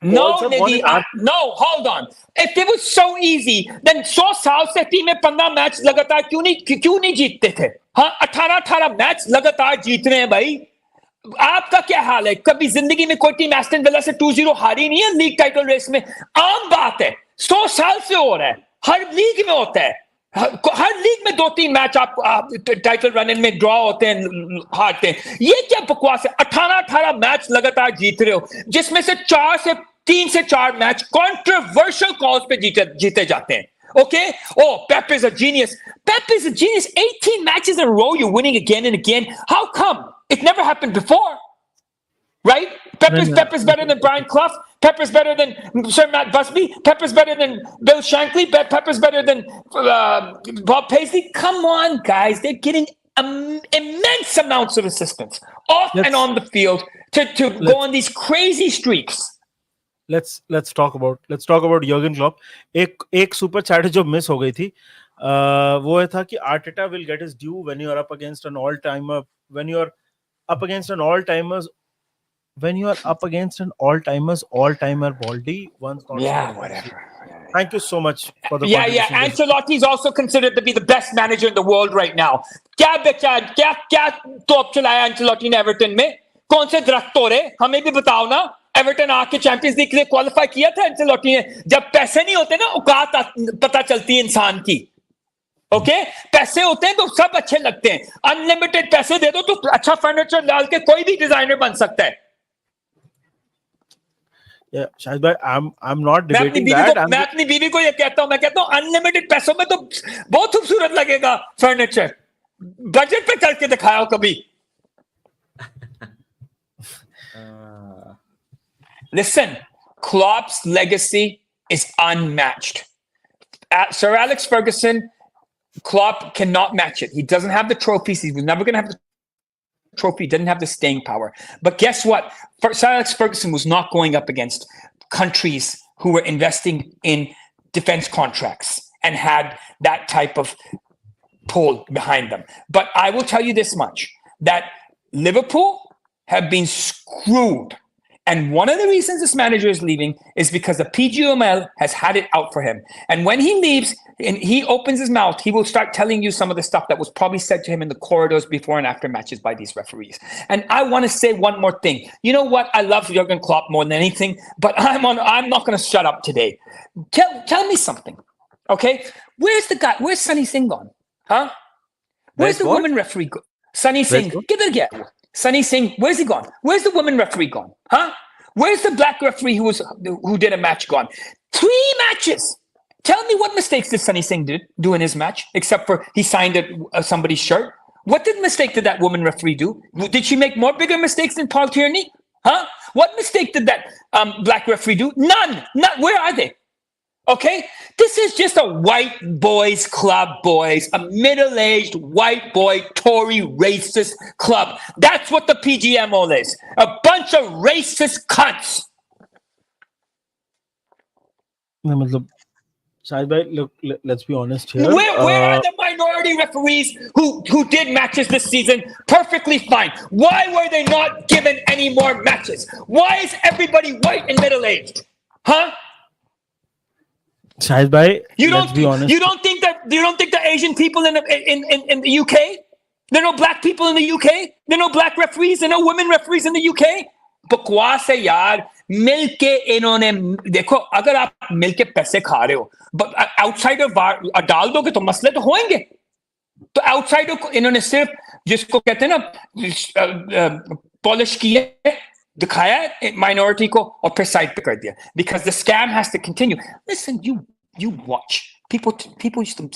no, Nidhi, no, hold on. If it was so easy, then 100 साल से टीम में 15 मैच लगातार क्यों नहीं जीतते थे? हाँ, 18 मैच लगातार जीत रहे हैं भाई. आपका क्या हाल है? कभी जिंदगी में कोई टीम एस्टन विला से 2-0 हारी नहीं है लीग टाइटल रेस में. आम बात है. 100 साल से हो रहा है. हर लीग में होता है. हर लीग में 2-3 मैच आप टाइटल रन में ड्रॉ होते हैं, हारते हैं. ये क्या बकवास है? 18 मैच लगातार जीत रहे हो, जिसमें से 3 से 4 मैच कंट्रोवर्शियल कॉल्स पे जीते जाते हैं. Okay? Oh, Pep is a genius. Pep is a genius. 18 matches in a row, you're winning again and again. How come? It never happened before. Right? Pep is better than Brian Clough. Pep is better than Sir Matt Busby. Pep is better than Bill Shankly. Pep is better than Bob Paisley. Come on, guys. They're getting immense amounts of assistance off and on the field to go on these crazy streaks. Let's talk about Jurgen Klopp. एक super chat जो miss हो गई थी, वो था कि Arteta will get his due when you are up against an all-timer, when you are up against an all-timer Baldy once. Yeah, whatever. Thank you so much for the contribution. Ancelotti is also considered to be the best manager in the world right now. क्या top चलाया Ancelotti ने Everton में? कौन से दरख्त तोड़े? हमें भी बताओ ना. एवर्टन आके चैंपियंस लीग के लिए क्वालिफाई किया था एंसेलोटी ने. जब पैसे नहीं होते ना, औकात पता चलती है इंसान की. ओके, पैसे होते हैं तो सब अच्छे लगते हैं. अनलिमिटेड पैसे दे दो तो अच्छा फर्नीचर डाल के कोई भी डिजाइनर बन सकता है. शाहिद भाई, I'm not debating that. मैं अपनी बीवी को ये कहता हूं, मैं कहता हूं अनलिमिटेड पैसों में तो बहुत खूबसूरत लगेगा फर्नीचर. बजट पे करके दिखाओ कभी. Listen, Klopp's legacy is unmatched. Sir Alex Ferguson, Klopp cannot match it. He doesn't have the trophies. He's never going to have the trophy, didn't have the staying power. But guess what? Sir Alex Ferguson was not going up against countries who were investing in defense contracts and had that type of pull behind them. But I will tell you this much, that Liverpool have been screwed. And one of the reasons this manager is leaving is because the PGML has had it out for him. And when he leaves and he opens his mouth, he will start telling you some of the stuff that was probably said to him in the corridors before and after matches by these referees. And I want to say one more thing. You know what? I love Jurgen Klopp more than anything, but I'm not going to shut up today. Tell me something, okay? Where's the guy? Where's Sunny Singh gone? Huh? Where's the woman referee gone? Sunny Singh. Give it again. Sunny Singh, where's he gone? Where's the woman referee gone? Huh? Where's the black referee who did a match gone? 3 matches. Tell me what mistakes did Sunny Singh do in his match, except for he signed somebody's shirt. What mistake did that woman referee do? Did she make bigger mistakes than Paul Tierney? Huh? What mistake did that black referee do? None. Where are they? Okay? This is just a white boys club, boys. A middle-aged white boy Tory racist club. That's what the PGMO is. A bunch of racist cunts. Shahid bhai, look, let's be honest here. Where are the minority referees who did matches this season perfectly fine? Why were they not given any more matches? Why is everybody white and middle-aged? Huh? Shahid bhai, let's be honest. You don't think the Asian people in the UK? There are no black people in the UK? There are no black referees? There are no women referees in the UK? बकवास है यार, मिलके इन्होंने देखो, अगर आप मिलके पैसे खा रहे हो, आउटसाइडर डाल दोगे तो मसले तो होंगे. तो आउटसाइडर को इन्होंने सिर्फ जिसको कहते हैं ना पॉलिश किया, दिखाया माइनॉरिटी को और फिर साइड पे कर दिया. Because the scam has to continue. Listen, you watch. People used to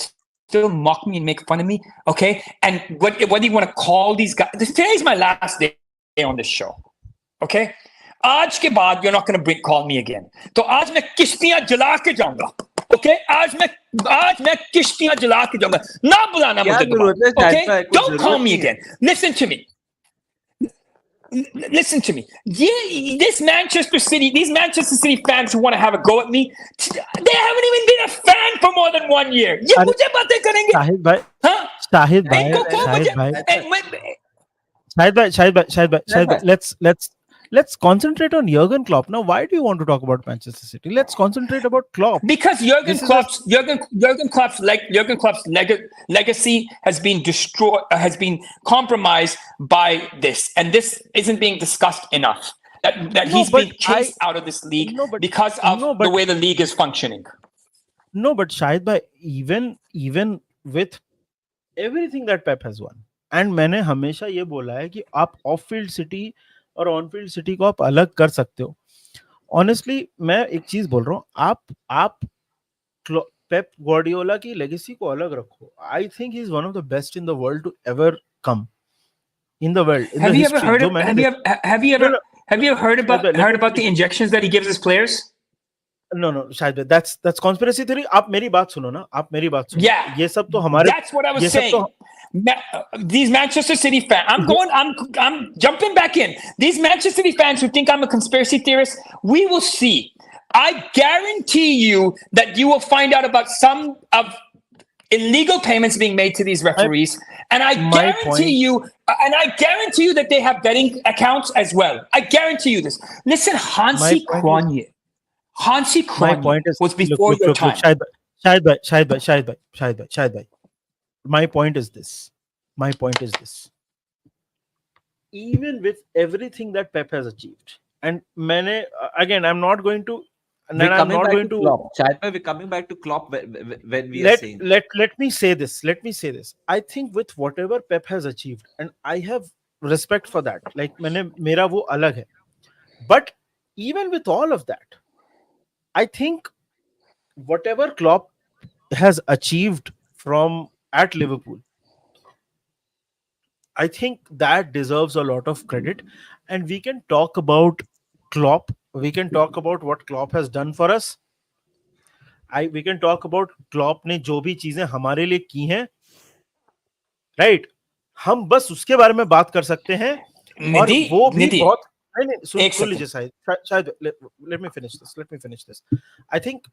still mock me and make fun of me, okay? And what do you want to call these guys? Today's my last day on this show. Okay? आज के बाद you're not going to call me again. तो आज मैं किश्तियां जला के जाऊंगा. Okay? आज मैं किश्तियां जला के जाऊंगा. ना बुलाना मुझे दोबारा. Okay? Don't call me again. Listen to me. These Manchester City fans who want to have a go at me, they haven't even been a fan for more than 1 year. ये मुझे बातें करेंगे. Shahid bhai, हाँ? Shahid bhai, let's concentrate on Jurgen Klopp. Now, why do you want to talk about Manchester City? Let's concentrate about Klopp. Because Jurgen Klopp's legacy has been destroyed, has been compromised by this, and this isn't being discussed enough. That he's being chased out of this league because of the way the league is functioning. No, but Shahid bhai, even with everything that Pep has won, and मैंने हमेशा ये बोला है कि आप of field city और on field city को आप अलग कर सकते हो. ऑनेस्टली मैं एक चीज बोल रहा हूँ, आप पेप गार्डियोला की लेगेसी को अलग रखो. I think he is one of the best in the world to ever come in the world. Have you ever heard about the injections that he gives his players? No, Shahid, that's conspiracy theory. आप मेरी बात सुनो ना, आप मेरी बात सुनो. Yeah, ये सब तो हमारे. That's what I was saying. These Manchester City fans, I'm jumping back in. These Manchester City fans who think I'm a conspiracy theorist, we will see. I guarantee you that you will find out about some of illegal payments being made to these referees, and I guarantee you that they have betting accounts as well. I guarantey you this. Listen, Hansi Cronje was before your time. Shahid bhai. My point is this. Even with everything that Pep has achieved, and I'm not going to. Shahid bhai, we're coming back to Klopp when we are saying. Let me say this. I think with whatever Pep has achieved, and I have respect for that. Like मेरा वो अलग है. But even with all of that, I think whatever Klopp has achieved from at Liverpool, I think that deserves a lot of credit. And we can talk about Klopp. We can talk about what Klopp has done for us. We can talk about Klopp ने जो भी चीजें हमारे लिए की हैं, right? हम बस उसके बारे में बात कर सकते हैं, और वो भी निधि, बहुत नहीं, एक सुन second. लीजिए शायद let me finish this. I think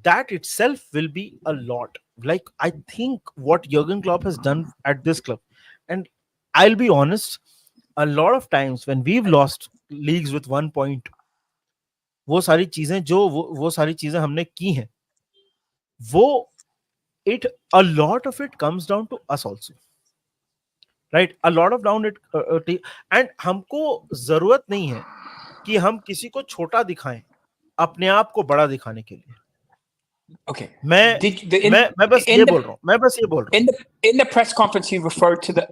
that itself will be a lot. Like, I think what Jurgen Klopp has done at this club, and I'll be honest, a lot of times when we've lost leagues with 1 point, वो सारी चीजें जो वो सारी चीजें हमने की हैं, वो it a lot of it comes down to us also, right? A lot of down it and हमको जरूरत नहीं है कि हम किसी को छोटा दिखाएं अपने आप को बड़ा दिखाने के लिए. Okay. मैं मैं बस ये बोल रहा हूं. In the press conference, he referred to the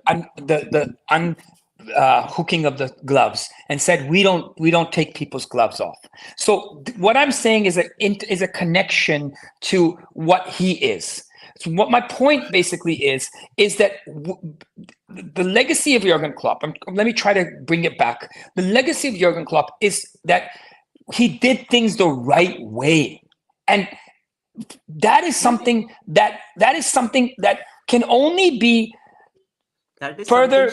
hooking of the gloves and said we don't take people's gloves off. So what I'm saying is a connection to what he is. So what my point basically is that the legacy of Jurgen Klopp. Let me try to bring it back. The legacy of Jurgen Klopp is that he did things the right way, and that is something that can only be further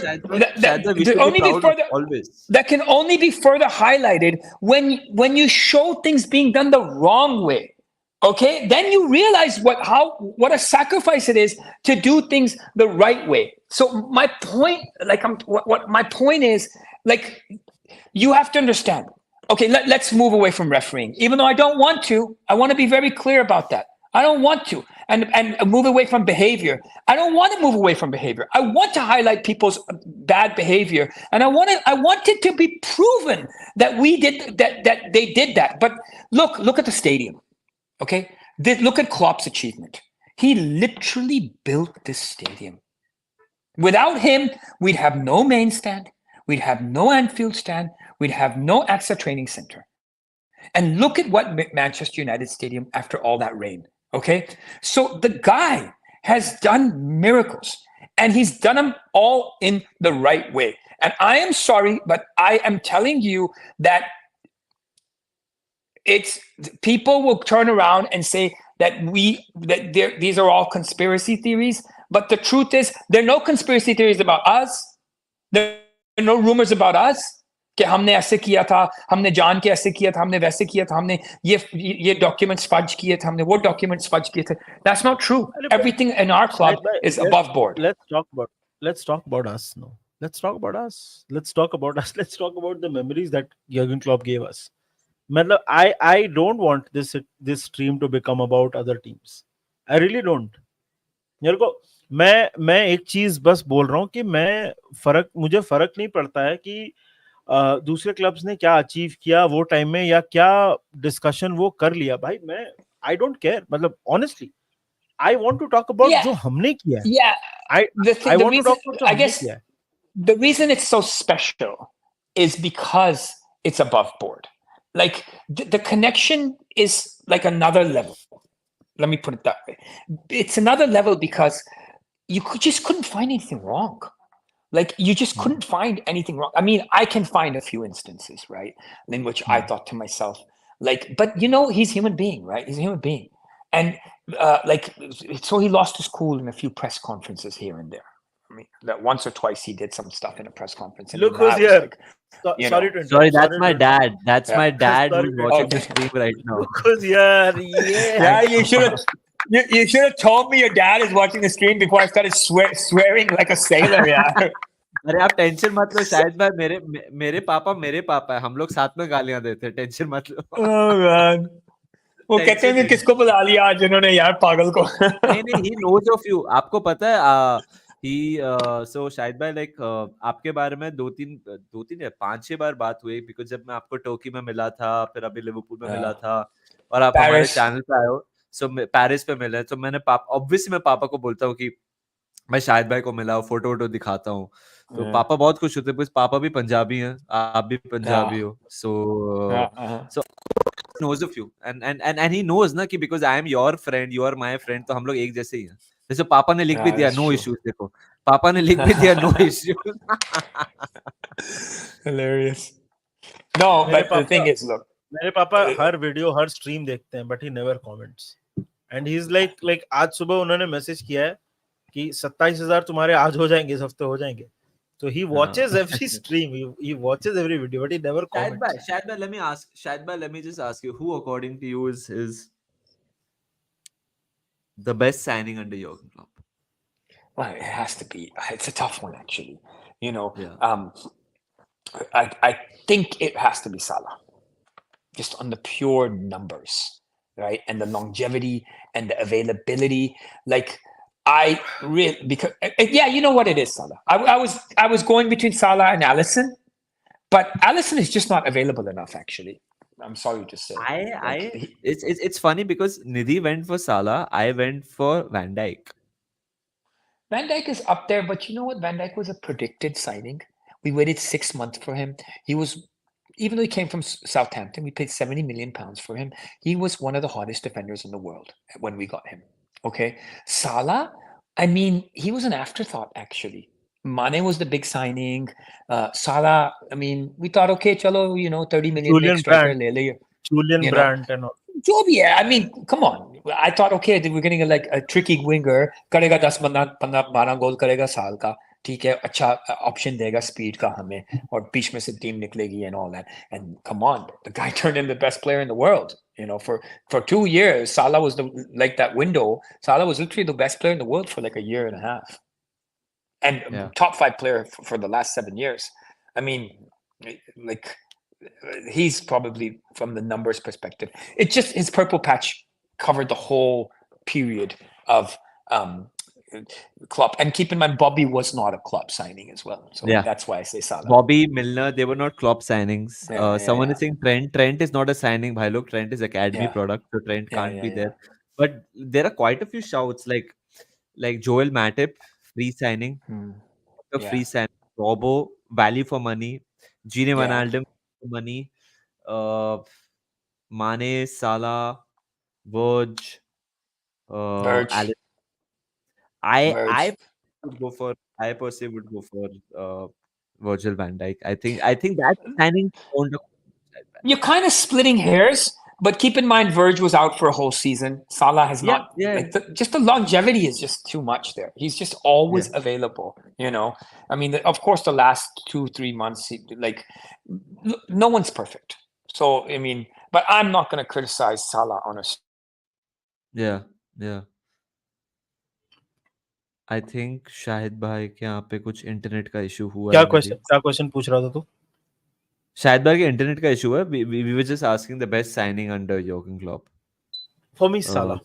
that can only be further highlighted when you show things being done the wrong way. Okay, then you realize what a sacrifice it is to do things the right way. So my point, what my point is, like, you have to understand. Okay, let's move away from refereeing. Even though I don't want to, I want to be very clear about that. I don't want to, and move away from behavior. I don't want to move away from behavior. I want to highlight people's bad behavior, and I want it to be proven that they did that. But look at the stadium. Okay, look at Klopp's achievement. He literally built this stadium. Without him, we'd have no main stand. We'd have no Anfield stand. We'd have no AXA training center. And look at what Manchester United Stadium after all that rain. Okay, so the guy has done miracles, and he's done them all in the right way. And I am sorry, but I am telling you that people will turn around and say that these are all conspiracy theories. But the truth is, there are no conspiracy theories about us. There are no rumors about us. कि हमने ऐसे किया था, हमने जान के ऐसे किया था, हमने वैसे किया था, हमने ये documents fudge किए थे, हमने वो documents fudge किए थे. That's not true. Everything in our club is above board. Let's talk about us now. Let's talk about us. Let's talk about the memories that Jurgen Klopp gave us. I don't want this stream to become about other teams. I really don't. मेरे को मैं एक चीज बस बोल रहा हूँ कि मुझे फर्क नहीं पड़ता है कि दूसरे क्लब्स ने क्या अचीव किया वो टाइम में या क्या डिस्कशन वो कर लिया. भाई मैं आई डोंट केयर. मतलब honestly I want to talk about जो हमने किया है. I want to talk about I guess the reason it's so special is because it's above board. Like the connection is like another level. Let me put it that way. It's another level because you just couldn't find anything wrong. Like you just couldn't find anything wrong. I mean, I can find a few instances, right, in which I thought to myself, like, but he's a human being, right? He's a human being, and so he lost his cool in a few press conferences here and there. I mean, that once or twice he did some stuff in a press conference. And look who's here. Like, sorry, that's my dad. That's my dad who's watching the stream right now. Look who's here. Yeah, you should have told me your dad is watching the stream before I started swearing like a sailor. Yeah. अरे आप tension मत लो. शाहिद भाई मेरे पापा है. हम लोग साथ में गालियां देते हैं. टेंशन मत लो. Oh man. वो कहते हैं किसको बुला लिया आज इन्होंने यार पागल को. नहीं he knows of you. आपको पता है so शाहिद भाई like आपके बारे में 2-3 या 5-6 बार बात हुई because जब मैं आपको टर्की में मिला था, फिर अभी लिवरपूल में मिला था, और आप हमारे चैनल पे आए हो. सो पेरिस पे मिले. तो मैंने ऑब्वियसली मैं पापा को बोलता हूँ कि मैं शाहिद भाई को मिला, फोटो दिखाता हूँ. तो पापा बहुत खुश होते हैं बिकॉज़ पापा भी पंजाबी हैं, आप भी पंजाबी हो. सो knows of you and he knows ना कि because I am your friend, you are my friend, तो हम लोग एक जैसे ही हैं. जैसे पापा ने लिख भी दिया no issues. देखो पापा ने लिख भी दिया no issues. Hilarious. No, but the thing is, look, मेरे पापा हर वीडियो हर स्ट्रीम देखते हैं but he never comments and he's like आज सुबह उन्होंने मैसेज किया है कि 27,000 तुम्हारे आज हो जाएंगे, इस हफ्ते हो जाएंगे. So he watches every stream, he watches every video, but he never comments. Shahid bhai, let me just ask you, who according to you is the best signing under Jurgen Klopp? Well, it has to be. It's a tough one, actually. You know, Yeah. I think it has to be Salah, just on the pure numbers, right, and the longevity and the availability. Like, I really because yeah, you know what it is, Salah. I was going between Salah and Allison, but Allison is just not available enough. Actually, I'm sorry to say. It's funny because Nidhi went for Salah, I went for Van Dijk. Van Dijk is up there, but you know what? Van Dijk was a predicted signing. We waited 6 months for him. He was, even though he came from Southampton, we paid £70 million for him. He was one of the hottest defenders in the world when we got him. Okay, Salah. I mean, he was an afterthought actually. Mane was the big signing. Salah. I mean, we thought, okay, chalo, 30 million make Julian striker Brandt, le le. Julian You know, Brandt and all. Yeah, I mean, come on. I thought, okay, we're getting a tricky winger. करेगा 10 12 गोल करेगा साल का. ठीक है, अच्छा option देगा speed का हमें और बीच में से टीम निकलेगी and all that. And come on, the guy turned in the best player in the world. For 2 years, Salah was like that window. Salah was literally the best player in the world for like a year and a half, and top 5 player for the last 7 years. I mean, like, he's probably, from the numbers perspective, it's just his purple patch covered the whole period of Klopp. And keep in mind, Bobby was not a Klopp signing as well, so that's why I say Salah. Bobby, Milner, they were not Klopp signings. Someone is saying Trent is not a signing. Bhai look, Trent is academy product, so Trent can't be there. But there are quite a few shouts like Joel Matip, free signing, free signing, Robbo, value for money, Gene Wijnaldum for money, Mane, Salah, Verge, Alex. I would go for. I personally would go for Virgil van Dijk. I think that signing owned a. You're kind of splitting hairs, but keep in mind, Verge was out for a whole season. Salah has not. Like just the longevity is just too much there. He's just always available. I mean, of course, the last 2-3 months, no one's perfect. So I mean, but I'm not going to criticize Salah on a. Yeah. I think Shahid भाई के यहाँ पे कुछ internet का issue हुआ है. क्या question पूछ रहा था तू? शाहिद भाई के इंटरनेट का इशू है. We were just asking the best signing under Jurgen Klopp. For me, Salah.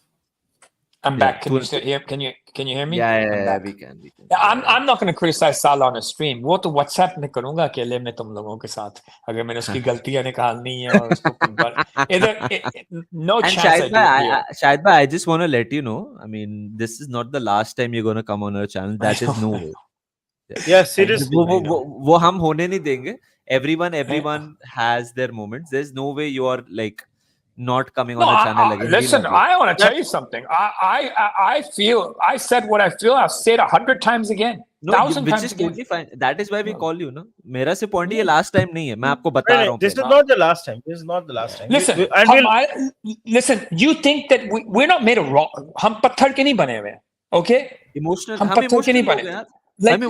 I'm back. Can you hear me? Yeah, we can. I'm not going to criticize Salah on a stream. वो तो WhatsApp में करूँगा अकेले में तुम लोगों के साथ. अगर मैंने उसकी गलतियाँ निकालनी है और उसको no chance I do it here. Shahid bhai, I just want to let you know. I mean, this is not the last time you're going to come on our channel. That is no way. Yeah, seriously. वो हम होने नहीं देंगे. Everyone has their moments. There's no way you are like not coming on our channel again. Listen, I want to tell you something. I feel I said what I feel. I'll say it 100 times again. No, which is totally fine. That is why we call you, no? मेरा से point ये last time नहीं है. मैं आपको बता रहा हूँ. This is not the last time. This is not the last time. Listen, you think that we're not made of rock. हम पत्थर के नहीं बने हुए. Okay? Emotional. हम पत्थर के नहीं बने. Like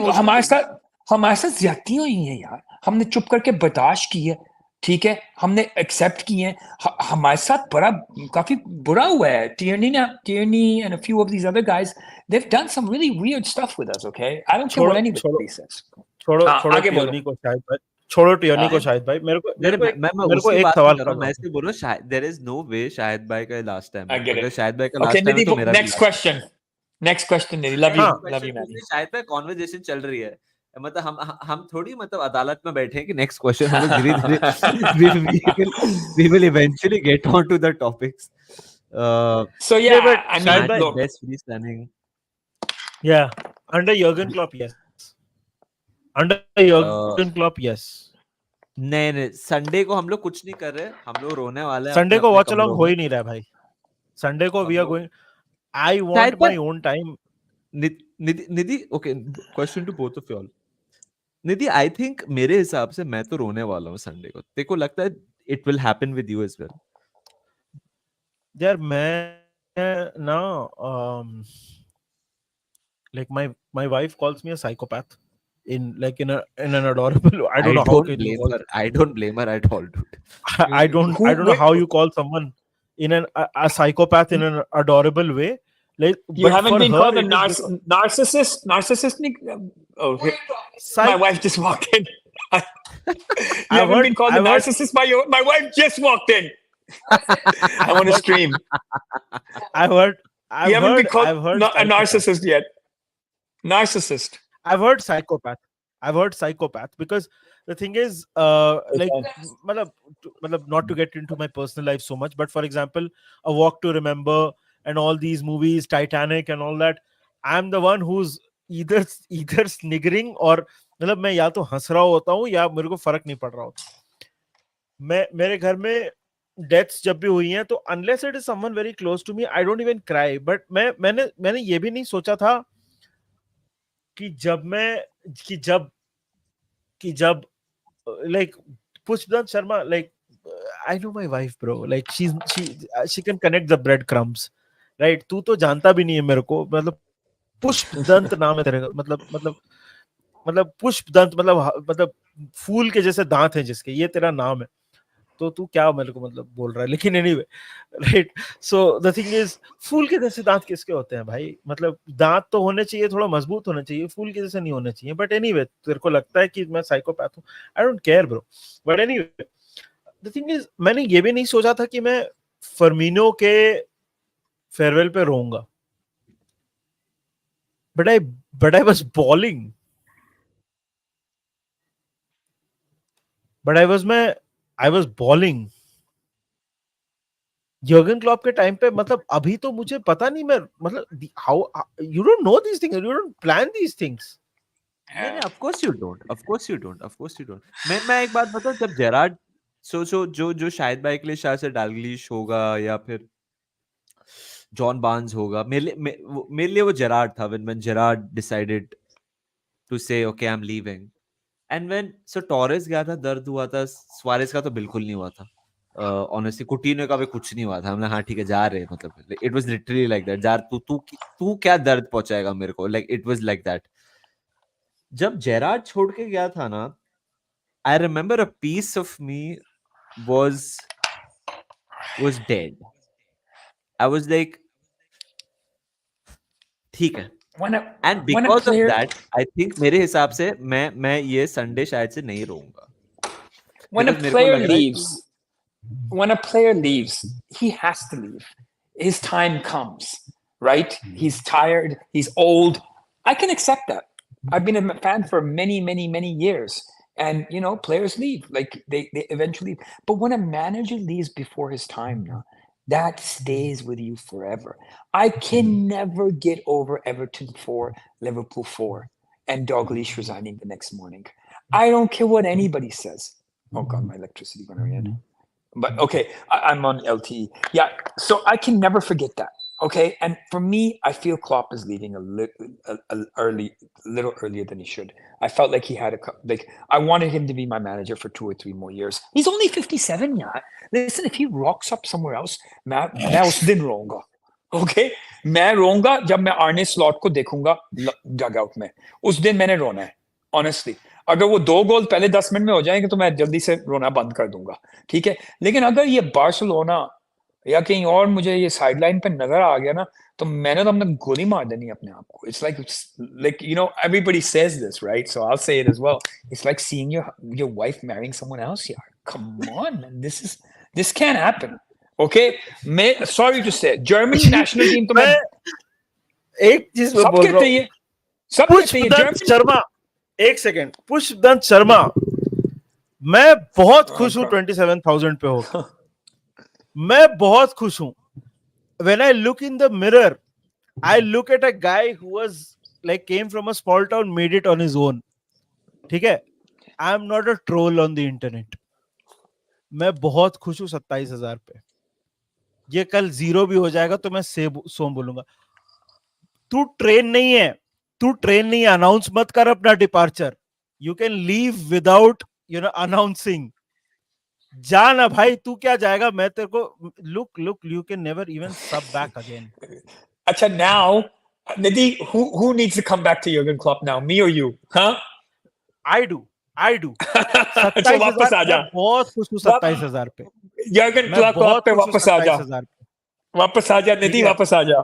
हमारे साथ ज्यादतियां हुई हैं यार. हमने चुप करके बर्दाश्त की है. ठीक है, हमने एक्सेप्ट किए हैं. हमारे साथ काफी बुरा हुआ है. Tierney and a few of these other guys, they've done some really weird stuff with us. Okay, I don't care what anybody says. छोड़ो Tierney को शाहिद भाई. छोड़ो Tierney को शाहिद भाई. मेरे को एक सवाल कर रहा हूँ. मैं ऐसे बोल रहा हूँ. There is no way Shahid भाई का last time. अगर शाहिद भाई का last time है तो मेरा. Next question, Nidhi. Love you, man. Shahid भाई conversation चल रही है. मतलब हम थोड़ी मतलब अदालत में बैठे हैं कि नेक्स्ट क्वेश्चन हम लोग धीरे-धीरे we will eventually get on to the topics. So yeah, I mean, look, best free standing. Yeah, under Jurgen Klopp, yes. Under Jurgen Klopp, yes. नहीं संडे को हम लोग कुछ नहीं कर रहे. हम लोग रोने वाले हैं. संडे को वॉच अलोंग हो ही नहीं रहा भाई. संडे को we are going. I want my own time. Nidhi, okay, question to both of you all. Nidhi, I think मेरे हिसाब से मैं तो रोने वाला हूँ संडे को. तेरे को लगता है it will happen with you as well? यार मैं ना Like my wife calls me a psychopath in an adorable. I don't I know how don't can you blame call. her. I don't blame her at all, dude. I don't know how you call someone a psychopath in an adorable way. Like, You but haven't for been her called a it is because narcissist? Narcissist? Oh, my psych. wife just walked in. You haven't been called a I've heard, narcissist by my wife just walked in. I I've want to heard, stream. I've heard, You haven't been called I've heard a psychopath. narcissist yet. Narcissist. I've heard psychopath. I've heard psychopath because the thing is, like, Okay. not to get into my personal life so much, but for example, A Walk to Remember and all these movies, Titanic and all that, I'm the one who's either sniggering or मतलब मैं या तो हंस रहा होता हूँ या मेरे को फर्क नहीं पड़ रहा होता. मैं मेरे घर में डेथ्स जब भी हुई हैं तो unless it is someone very close to me I don't even cry. But मैंने ये भी नहीं सोचा था कि जब मैं कि जब कि जब like Pushpendra Sharma, like I know my wife, bro. Like she can connect the breadcrumbs, right? तू तो जानता भी नहीं है मेरे को. मतलब पुष्पदंत नाम है तेरे का. मतलब पुष्पदंत मतलब फूल के जैसे दांत हैं जिसके, ये तेरा नाम है. तो तू क्या मेरे को मतलब बोल रहा है. लेकिन anyway, right. So the thing is, फूल के जैसे दांत किसके होते हैं भाई. मतलब दांत तो होने चाहिए, थोड़ा मजबूत होना चाहिए, फूल के जैसे नहीं होने चाहिए. बट एनीवे, तेरे को लगता है कि मैं साइकोपैथ हूँ. आई don't care bro. But anyway, the thing is, मैंने ये भी नहीं सोचा था कि मैं फर्मिनो के फेयरवेल पे रोऊंगा. But I was bawling. I was bawling Jurgen Klopp के टाइम पे. मतलब अभी तो मुझे पता नहीं, मैं मतलब how you don't know these things, you don't plan these things. नहीं, of course you don't, of course you don't, of course you don't. मैं एक बात बताऊं, जब जेरार्ड सो जो शाहिद भाई के लिए शायद से डालग्लिश होगा या फिर जॉन बार्न्स होगा, मेरे लिए वो जेरार्ड था. व्हेन जेरार्ड डिसाइडेड टू से okay I am leaving. And when so Torres गया था, दर्द हुआ था. सुआरेज का तो बिल्कुल नहीं हुआ था. ऑनेस्टली कुटिन्यो का भी कुछ नहीं हुआ था. हमने हाँ ठीक है जा रहे हैं, मतलब it was literally like that. यार तू क्या दर्द पहुंचाएगा मेरे को, like it was like that. जब जेरार्ड छोड़ के गया था ना, I remember a piece of me was was dead. I was like, ठीक है. When a And when a because of player that, I think मेरे हिसाब से मैं ये संडे शायद से नहीं रहूंगा. when a Because मेरे को player लग रहा है कि leaves, when a player leaves, he has to leave. His time comes, right? He's tired, he's old. I can accept that. I've been a fan for many, many, many years. And players leave. Like they eventually, but when a manager leaves before his time now, that stays with you forever. I can never get over Everton 4, Liverpool 4, and Dalglish resigning the next morning. I don't care what anybody says. Oh god, my electricity went in. But okay, I'm on LTE. Yeah, so I can never forget that. Okay, and for me, I feel Klopp is leaving a little earlier than he should. I felt like he had I wanted him to be my manager for 2 or 3 more years. He's only 57, yeah. Listen, if he rocks up somewhere else, मैं उस दिन रोऊंगा. Okay, मैं रोऊंगा जब मैं आर्ने slot को देखूंगा dugout में. उस दिन मैंने रोना है, honestly. अगर वो 2 गोल पहले 10 मिनट में हो जाएंगे तो मैं जल्दी से रोना बंद कर दूंगा. ठीक है, लेकिन अगर ये बार्सिलोना या कहीं और मुझे ये साइडलाइन पे नजर आ गया ना, तो मैंने तो अपने गोली मार देनी अपने आप को. It's like everybody says this, right? So I'll say it as well. It's like seeing your wife marrying someone else. Yeah, come on, man. This can't happen. Okay, मैं sorry to say, Germany national team तो मैं मैं एक चीज में सब बोल रहा कहते हूँ. हैं, सब कहते हैं पुष्पदंत Germany. शर्मा, एक सेकेंड. पुष्पदंत शर्मा, मैं बहुत खुश हूँ 27,000 पे हो. मैं बहुत खुश हूँ. When I look in the mirror, I look at a guy who was like came from a small town, made it on his own. ठीक है, I am not a troll on the internet. मैं बहुत खुश हूँ 27,000 पे. ये कल 0 भी हो जाएगा तो मैं सोम बोलूंगा. तू ट्रेन नहीं है, तू ट्रेन नहीं है, अनाउंस मत कर अपना departure. You can leave without announcing. जा ना भाई, तू क्या जाएगा. मैं तेरे को look you can never even सब बैक अगेन. अच्छा, now Nidhi, who needs to come back to Jurgen Klopp now? Me or you? Huh? I do. अच्छा वापस 27,000 आ मैं जा बहुत खुश हूँ 27,000 पे. जर्गन मैं क्लॉप बहुत पे खुश हूँ वापस आ जा 27,000 पे. वापस आ जा ठीक निधि है, वापस आ जा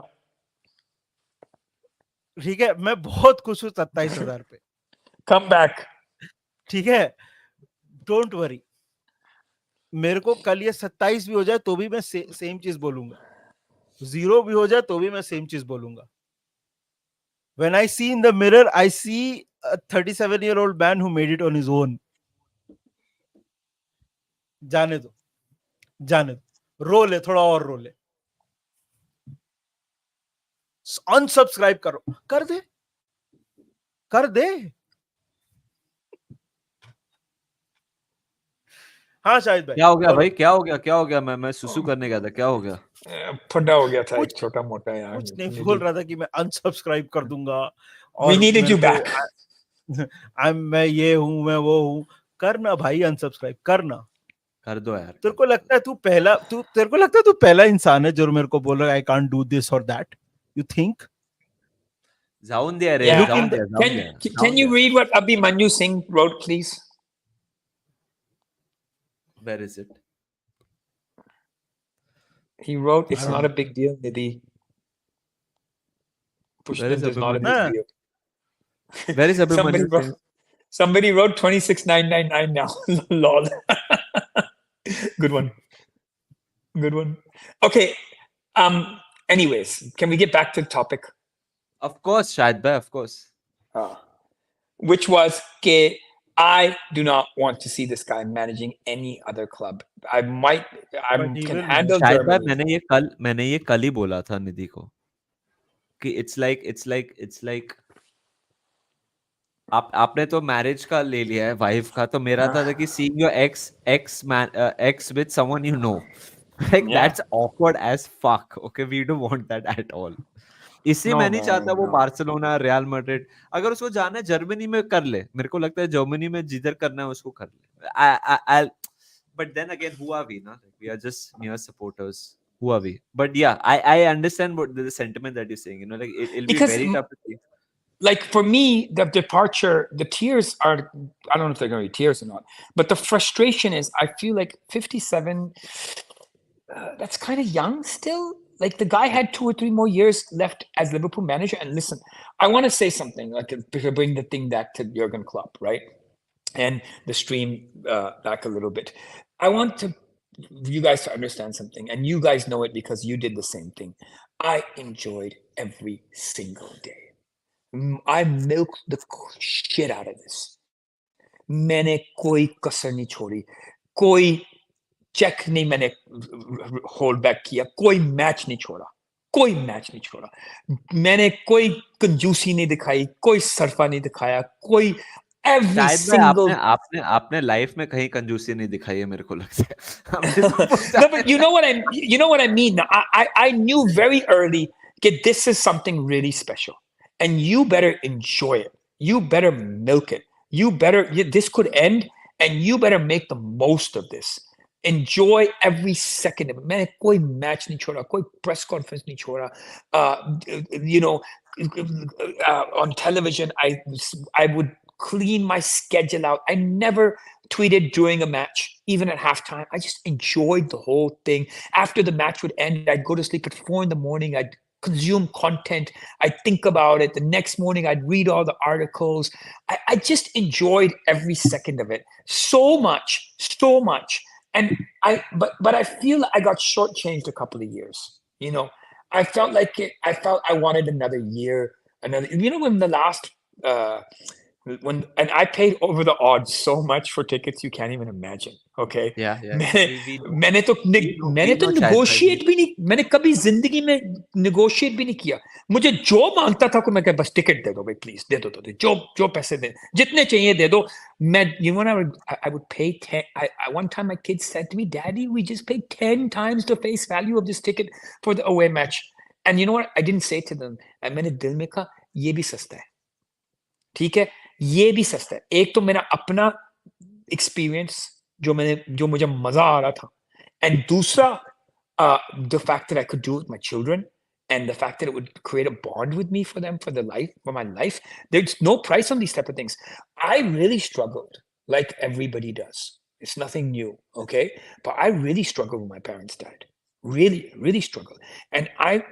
ठीक है, मैं बहुत खुश हूँ 27,000 पे. कम बैक ठीक है, डोंट वरी. मेरे को कल ये 27 भी हो जाए तो भी मैं सेम चीज बोलूंगा. 0 भी हो जाए तो भी मैं सेम चीज बोलूंगा. When I see in the mirror, I see a 37-year-old man who made it on his own. जाने दो, जाने दो. रो ले, थोड़ा और रो ले. अनसब्सक्राइब करो, कर दे, कर दे. हाँ शाहिद भाई, क्या हो गया बोलो. भाई, क्या हो गया? मैं सुसु करने गया था, क्या हो गया? फटा हो गया था एक कुछ छोटा मोटा यार कुछ नहीं निधि बोल रहा था कि मैं अनसब्सक्राइब कर दूंगा वी और नीडेड मेरे यू को बैक मैं ये हूं, मैं वो हूं. करना भाई, अनसब्सक्राइब करना. कर दो यार, तेरे को लगता है तेरे को लगता है तू पहला इंसान है जो मेरे को बोल रहा है आई कांट डू दिस और दैट. यू थिंक जाऊन दिया रे, yeah look in the can you read what Abhimanyu Singh wrote please Where is it? he wrote I it's don't not know. a big deal Nidhi Where is Pushpin is not a Abhimanyu big हाँ, Singh? deal Where is somebody Abhimanyu wrote Singh? somebody wrote 26999 now lol good one good one okay anyways can we get back to the topic Of course, Shahid bhai, of course. which was ke I do not want to see this guy managing any other club. I but he can will manage. handle शायद भाई Germany. मैंने ये कल ही बोला था निधि को कि it's like आपने तो मैरिज का ले लिया है, वाइफ का. तो मेरा था कि seeing your ex with someone you know, like Yeah. That's awkward as fuck. Okay, we don't want that at all. इसलिए No, मैं नहीं man. चाहता वो No. Barcelona, real Madrid. अगर उसको जाना है जर्मनी में कर ले. मेरे को लगता है जर्मनी में जिधर करना है उसको कर ले. But then again, who are we? Na? We are just mere supporters. Who are we? But yeah, I understand what the sentiment that you're saying. You know, like it'll be Because very tough to see. like for me, the departure, the tears are I don't know if they're gonna be tears or not, but the frustration is I feel like 57 that's kind of young still. Like the guy had 2 or 3 more years left as Liverpool manager. And listen, I want to say something like to bring the thing back to Jurgen Klopp, right? And the stream back a little bit. I want you guys to understand something, and you guys know it because you did the same thing. I enjoyed every single day. I milked the shit out of this. मैंने कोई कसर नहीं छोड़ी, कोई check नहीं मैंने hold back किया, कोई मैच नहीं छोड़ा, कोई मैच नहीं छोड़ा. मैंने कोई कंजूसी नहीं दिखाई, कोई सरफा नहीं दिखाया, कोई every शायद भाई single आपने लाइफ में कहीं कंजूसी नहीं दिखाई है, मेरे को लगता है. हम इसको पूछा no, but you know what I mean. I knew very early that this is something really special, and you better enjoy it. You better milk it. This could end, and you better make the most of this. Enjoy every second of it. मैंने कोई match नहीं छोड़ा, कोई press conference नहीं छोड़ा. You know, on television, I would clean my schedule out. I never tweeted during a match, even at halftime. I just enjoyed the whole thing. After the match would end, I'd go to sleep at 4 in the morning. I'd consume content. I'd think about it. The next morning, I'd read all the articles. I just enjoyed every second of it so much, so much. And but I feel I got shortchanged a couple of years. You know, I felt like I felt I wanted another year, another. You know, when the last and I paid over the odds so much for tickets you can't even imagine. Okay, yeah. We know. मैंने तो We know शायद भाई. negotiate भी नहीं, मैंने कभी जिंदगी में negotiate भी नहीं किया. मुझे जो मांगता था को मैं कह बस टिकट दे दो भाई, प्लीज दे दो, जो पैसे दे, जितने चाहिए दे दो. मैं you know what I would pay 10. One time my kids said to me, Daddy, we just paid 10 times the face value of this ticket for the away match. And you know what I didn't say to them, मैंने दिल में कहा ये भी सस्ता है, ठीक है, ये भी सस्ता है. एक तो मेरा अपना एक्सपीरियंस जो मुझे मजा आ रहा था, एंड दूसरा the fact that I could do it with my children and the fact that it would create a bond with me for them for my life. There's no price on these type of things. I really struggled, like everybody does. It's nothing new, okay? But I really struggled when my parents died. Really, really struggled. And I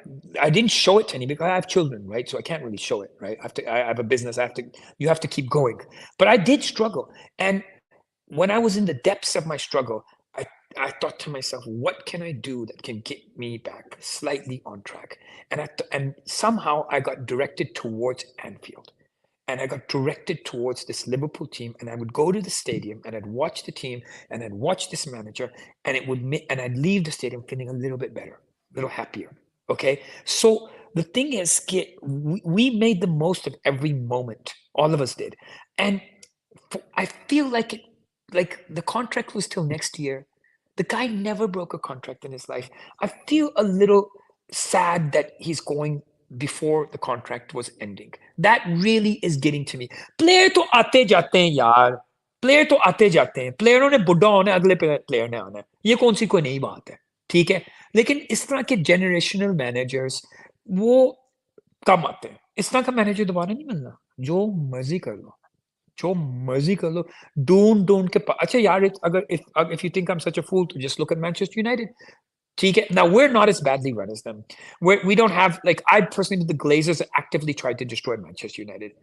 didn't show it to any because I have children, right? So I can't really show it, right? I have a business. You have to keep going. But I did struggle. And when I was in the depths of my struggle, I thought to myself, what can I do that can get me back slightly on track? And somehow I got directed towards Anfield. And I got directed towards this Liverpool team, and I would go to the stadium and I'd watch the team and I'd watch this manager, and and I'd leave the stadium feeling a little bit better, a little happier. Okay, so the thing is, we made the most of every moment. All of us did, and I feel like the contract was till next year. The guy never broke a contract in his life. I feel a little sad that he's going before the contract was ending. That really is getting to me. Player तो आते जाते हैं यार. Player तो आते जाते हैं. प्लेयरों ने बुढ़ा होना है, अगले प्लेयर ने आना है. ये कौन सी कोई नई बात है. ठीक है. लेकिन इस तरह के generational managers वो कम आते हैं. इस तरह का मैनेजर दोबारा नहीं मिलना. जो मर्जी कर लो. जो मर्जी कर लो. ढूंढ के अच्छा यार, अगर if you think I'm such a fool to just look at Manchester United. Now, we're not as badly run as them. We don't have, like, I personally, the Glazers actively tried to destroy Manchester United,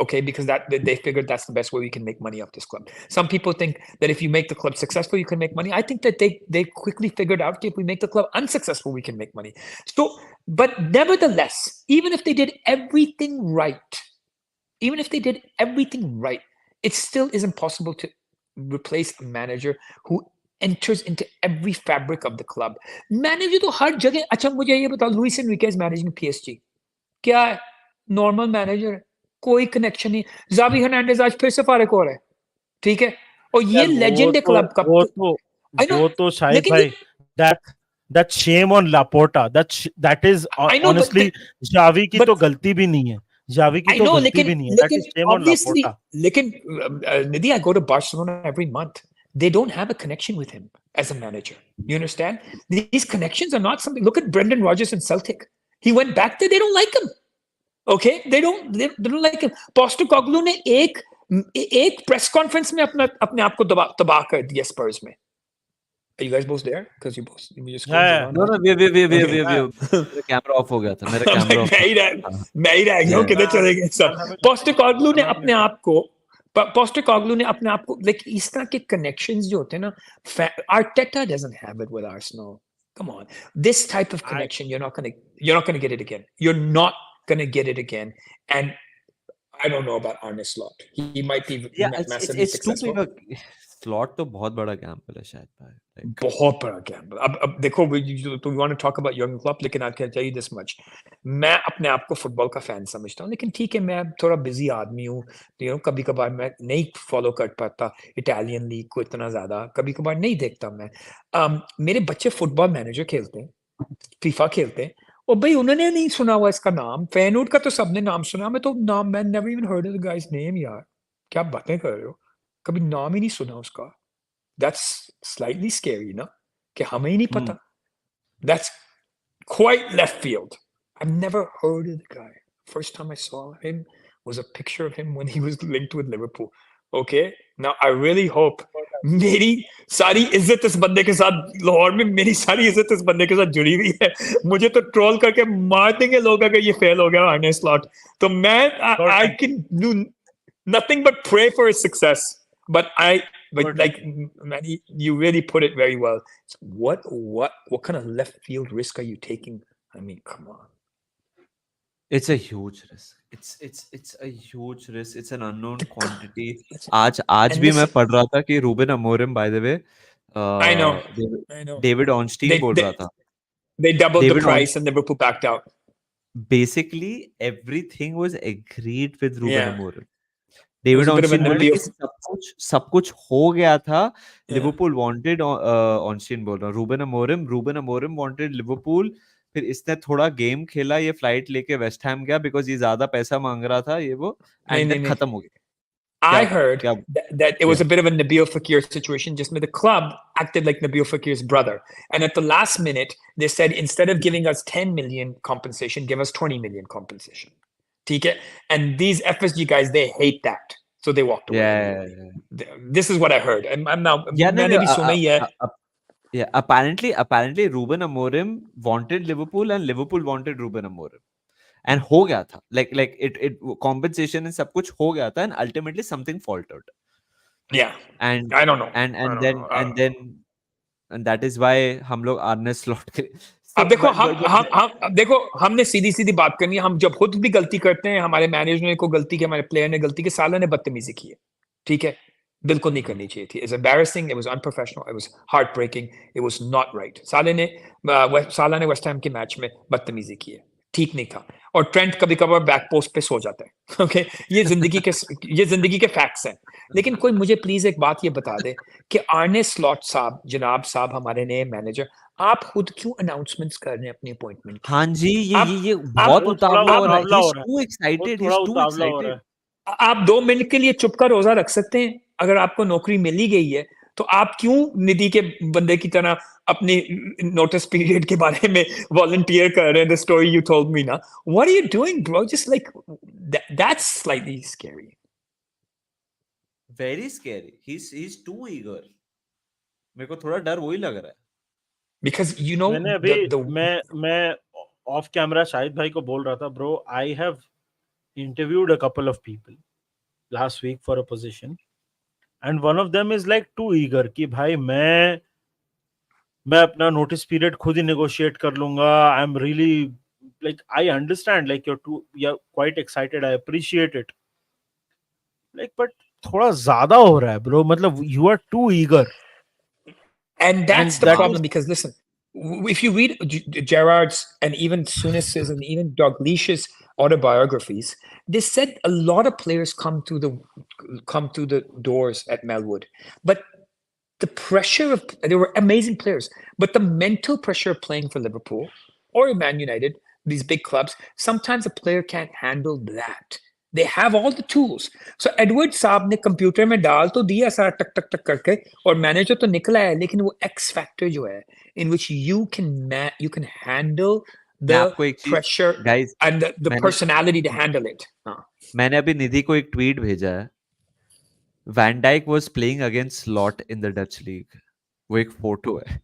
okay, because they figured that's the best way we can make money off this club. Some people think that if you make the club successful, you can make money. I think that they quickly figured out if we make the club unsuccessful, we can make money. So, but nevertheless, even if they did everything right, it still is impossible to replace a manager who enters into every fabric of the club. Manager तो हर जगह. अच्छा मुझे ये बताओ, Luis Enrique is managing PSG. क्या है? Normal manager है. कोई connection नहीं. ज़ावी हर्नांडेज आज फिर से फारिग हो रहा है. ठीक है. और ये legend है club का. वो तो शाहिद भाई, that shame on Laporta. That is honestly Xavi की तो गलती भी नहीं है. जावी की तो गलती भी नहीं है. That is shame on Laporta. लेकिन Nidhi, I go to Barcelona every month. They don't have a connection with him as a manager. You understand? These connections are not something. Look at Brendan Rodgers in Celtic. He went back there. They don't like him. Okay, they don't like him. Postecoglou ने एक press conference में अपने आप को तबाह कर दिया Spurs में. Are you guys both there? Because you both just no, मेरा कैमरा ऑफ हो गया था. मेरा कैमरा ऑफ. मैं ही रह गया हूँ. किधर चले गए सब? Postecoglou ने अपने आप को like इस तरह के connections जो होते हैं ना, Arteta doesn't have it with Arsenal. Come on, this type of connection you're not gonna get it again. You're not gonna get it again. And I don't know about Arne Slot. He might be massively successful. Slot तो बहुत बड़ा gamble है शायद भाई. बहुत बड़ा gamble. अब देखो, we want to talk about Jurgen Klopp, लेकिन I can tell you this much. मैं अपने आप को फुटबॉल का फैन समझता हूँ, लेकिन ठीक है, मैं थोड़ा बिजी आदमी हूँ. कभी कभार मैं नहीं फॉलो कर पाता इटालियन लीग को इतना ज्यादा. कभी कभार नहीं देखता मैं. मेरे बच्चे फुटबॉल मैनेजर खेलते हैं, फीफा खेलते हैं, और भाई उन्होंने नहीं सुना हुआ इसका नाम. फेनूड का तो सबने नाम सुना. मैं never even heard of the guy's name यार. क्या बातें कर रहे हो? कभी नाम ही नहीं सुना उसका. That's slightly scary, ना? कि हमें ही नहीं पता. That's quite left field. I've never heard of the guy. First time I saw him was a picture of him when he was linked with Liverpool. Okay? Now, I really hope मेरी सारी इज्जत इस बंदे के साथ, लाहौर में मेरी सारी इज्जत इस बंदे के साथ जुड़ी हुई है. मुझे तो ट्रोल करके मार देंगे लोग अगर ये फेल हो गया आर्ने स्लॉट. तो मैं I can do nothing but pray for his success. But like, Manny, you really put it very well. What kind of left field risk are you taking? I mean, come on. It's a huge risk. It's a huge risk. It's an unknown quantity. आज भी मैं पढ़ रहा था कि Ruben Amorim, by the way, I know. David Ornstein बोल रहा था. They doubled the price and Liverpool backed out. Basically, everything was agreed with Ruben Amorim. David Ornstein बोले कि सब कुछ हो गया था. लिवरपूल वांटेड ऑनस्टीन बोल रहा. Ruben Amorim wanted Liverpool. फिर इसने थोड़ा गेम खेला, ये फ्लाइट लेके वेस्ट हैम गया बिकॉज ये ज्यादा पैसा मांग रहा था, ये वो, एंड देन खत्म हो गया. I क्या heard क्या that it was yeah. a bit of a Nabil Fakir situation. Just where the club acted like Nabil Fakir's brother, and at the last minute they said instead of giving us 10 million compensation, give us 20 million compensation. Okay? And these FSG guys, they hate that, so they walked away Yeah, immediately. This is what I heard. I'm now. yeah, no, मैंने no, भी सुना ही है. yeah, apparently Ruben Amorim wanted Liverpool and Liverpool wanted Ruben Amorim. And हो गया था. Like it compensation and सब कुछ हो गया था and ultimately something faltered. Yeah, And I don't know. and I and don't then know. and then and that is why हम लोग आर्ने स्लॉट के so अब देखो but अब देखो हमने सीधी सीधी बात करनी है. हम जब खुद भी गलती करते हैं, हमारे मैनेजर ने को गलती की, हमारे प्लेयर ने गलती की, साला ने बदतमीजी की है. ठीक है, बिल्कुल नहीं करनी चाहिए थी. It's embarrassing, it was unprofessional, it was heartbreaking, it was not right. साला ने वेस्ट हैम के मैच में बदतमीजी की है, ठीक नहीं था. और ट्रेंट कभी कभार बैक पोस्ट पे सो जाता है. ओके, ये जिंदगी के फैक्ट्स हैं. लेकिन कोई मुझे प्लीज एक बात ये बता दे कि आर्ने स्लॉट साहब, जनाब साहब, हमारे नए मैनेजर, आप खुद क्यों अनाउंसमेंट्स कर रहे हैं अपनी अपॉइंटमेंट की? हाँ जी, ये आप बहुत वो थोड़ा उतावला हो रहा है. उतावला हो He's रहा है, too वो excited. थोड़ा He's too उतावला हो रहा excited. है. आप 2 मिनट के लिए चुप का रोजा रख सकते हैं. अगर आपको नौकरी मिल ही गई है तो आप क्यों निधि के बंदे की तरह अपनी नोटिस पीरियड के बारे में वॉलंटियर कर रहे हैं? The story you told me ना, what are you doing bro? Just like that's slightly scary. Very scary. He's too eager. मेरे को थोड़ा डर वही लग रहा है. Because you know मैंने अभी the मैं ऑफ कैमरा शाहिद भाई को बोल रहा था, bro I have interviewed a couple of people last week for a position and one of them is like too eager कि भाई मैं अपना नोटिस पीरियड खुद ही नेगोशिएट कर लूंगा. I am really like I understand like you're quite excited, I appreciate it, like but थोड़ा ज्यादा हो रहा है ब्रो. मतलब you are too eager And that's and the that problem is because listen, if you read Gerard's and even Sunis's and even Dalglish's autobiographies, they said a lot of players come through the doors at Melwood, but the pressure of they were amazing players, but the mental pressure of playing for Liverpool or Man United, these big clubs, sometimes a player can't handle that. They have all the tools. So Edward साहब ने computer में डाल तो दिया सारा टक टक टक करके और मैनेजर तो निकला है, लेकिन वो X factor जो है in which you can handle मैं the आपको एक चीज pressure guys, and the personality to handle it. मैंने अभी निधि को एक ट्वीट भेजा है. Van Dijk was playing against Slot in the Dutch league. वो एक फोटो है.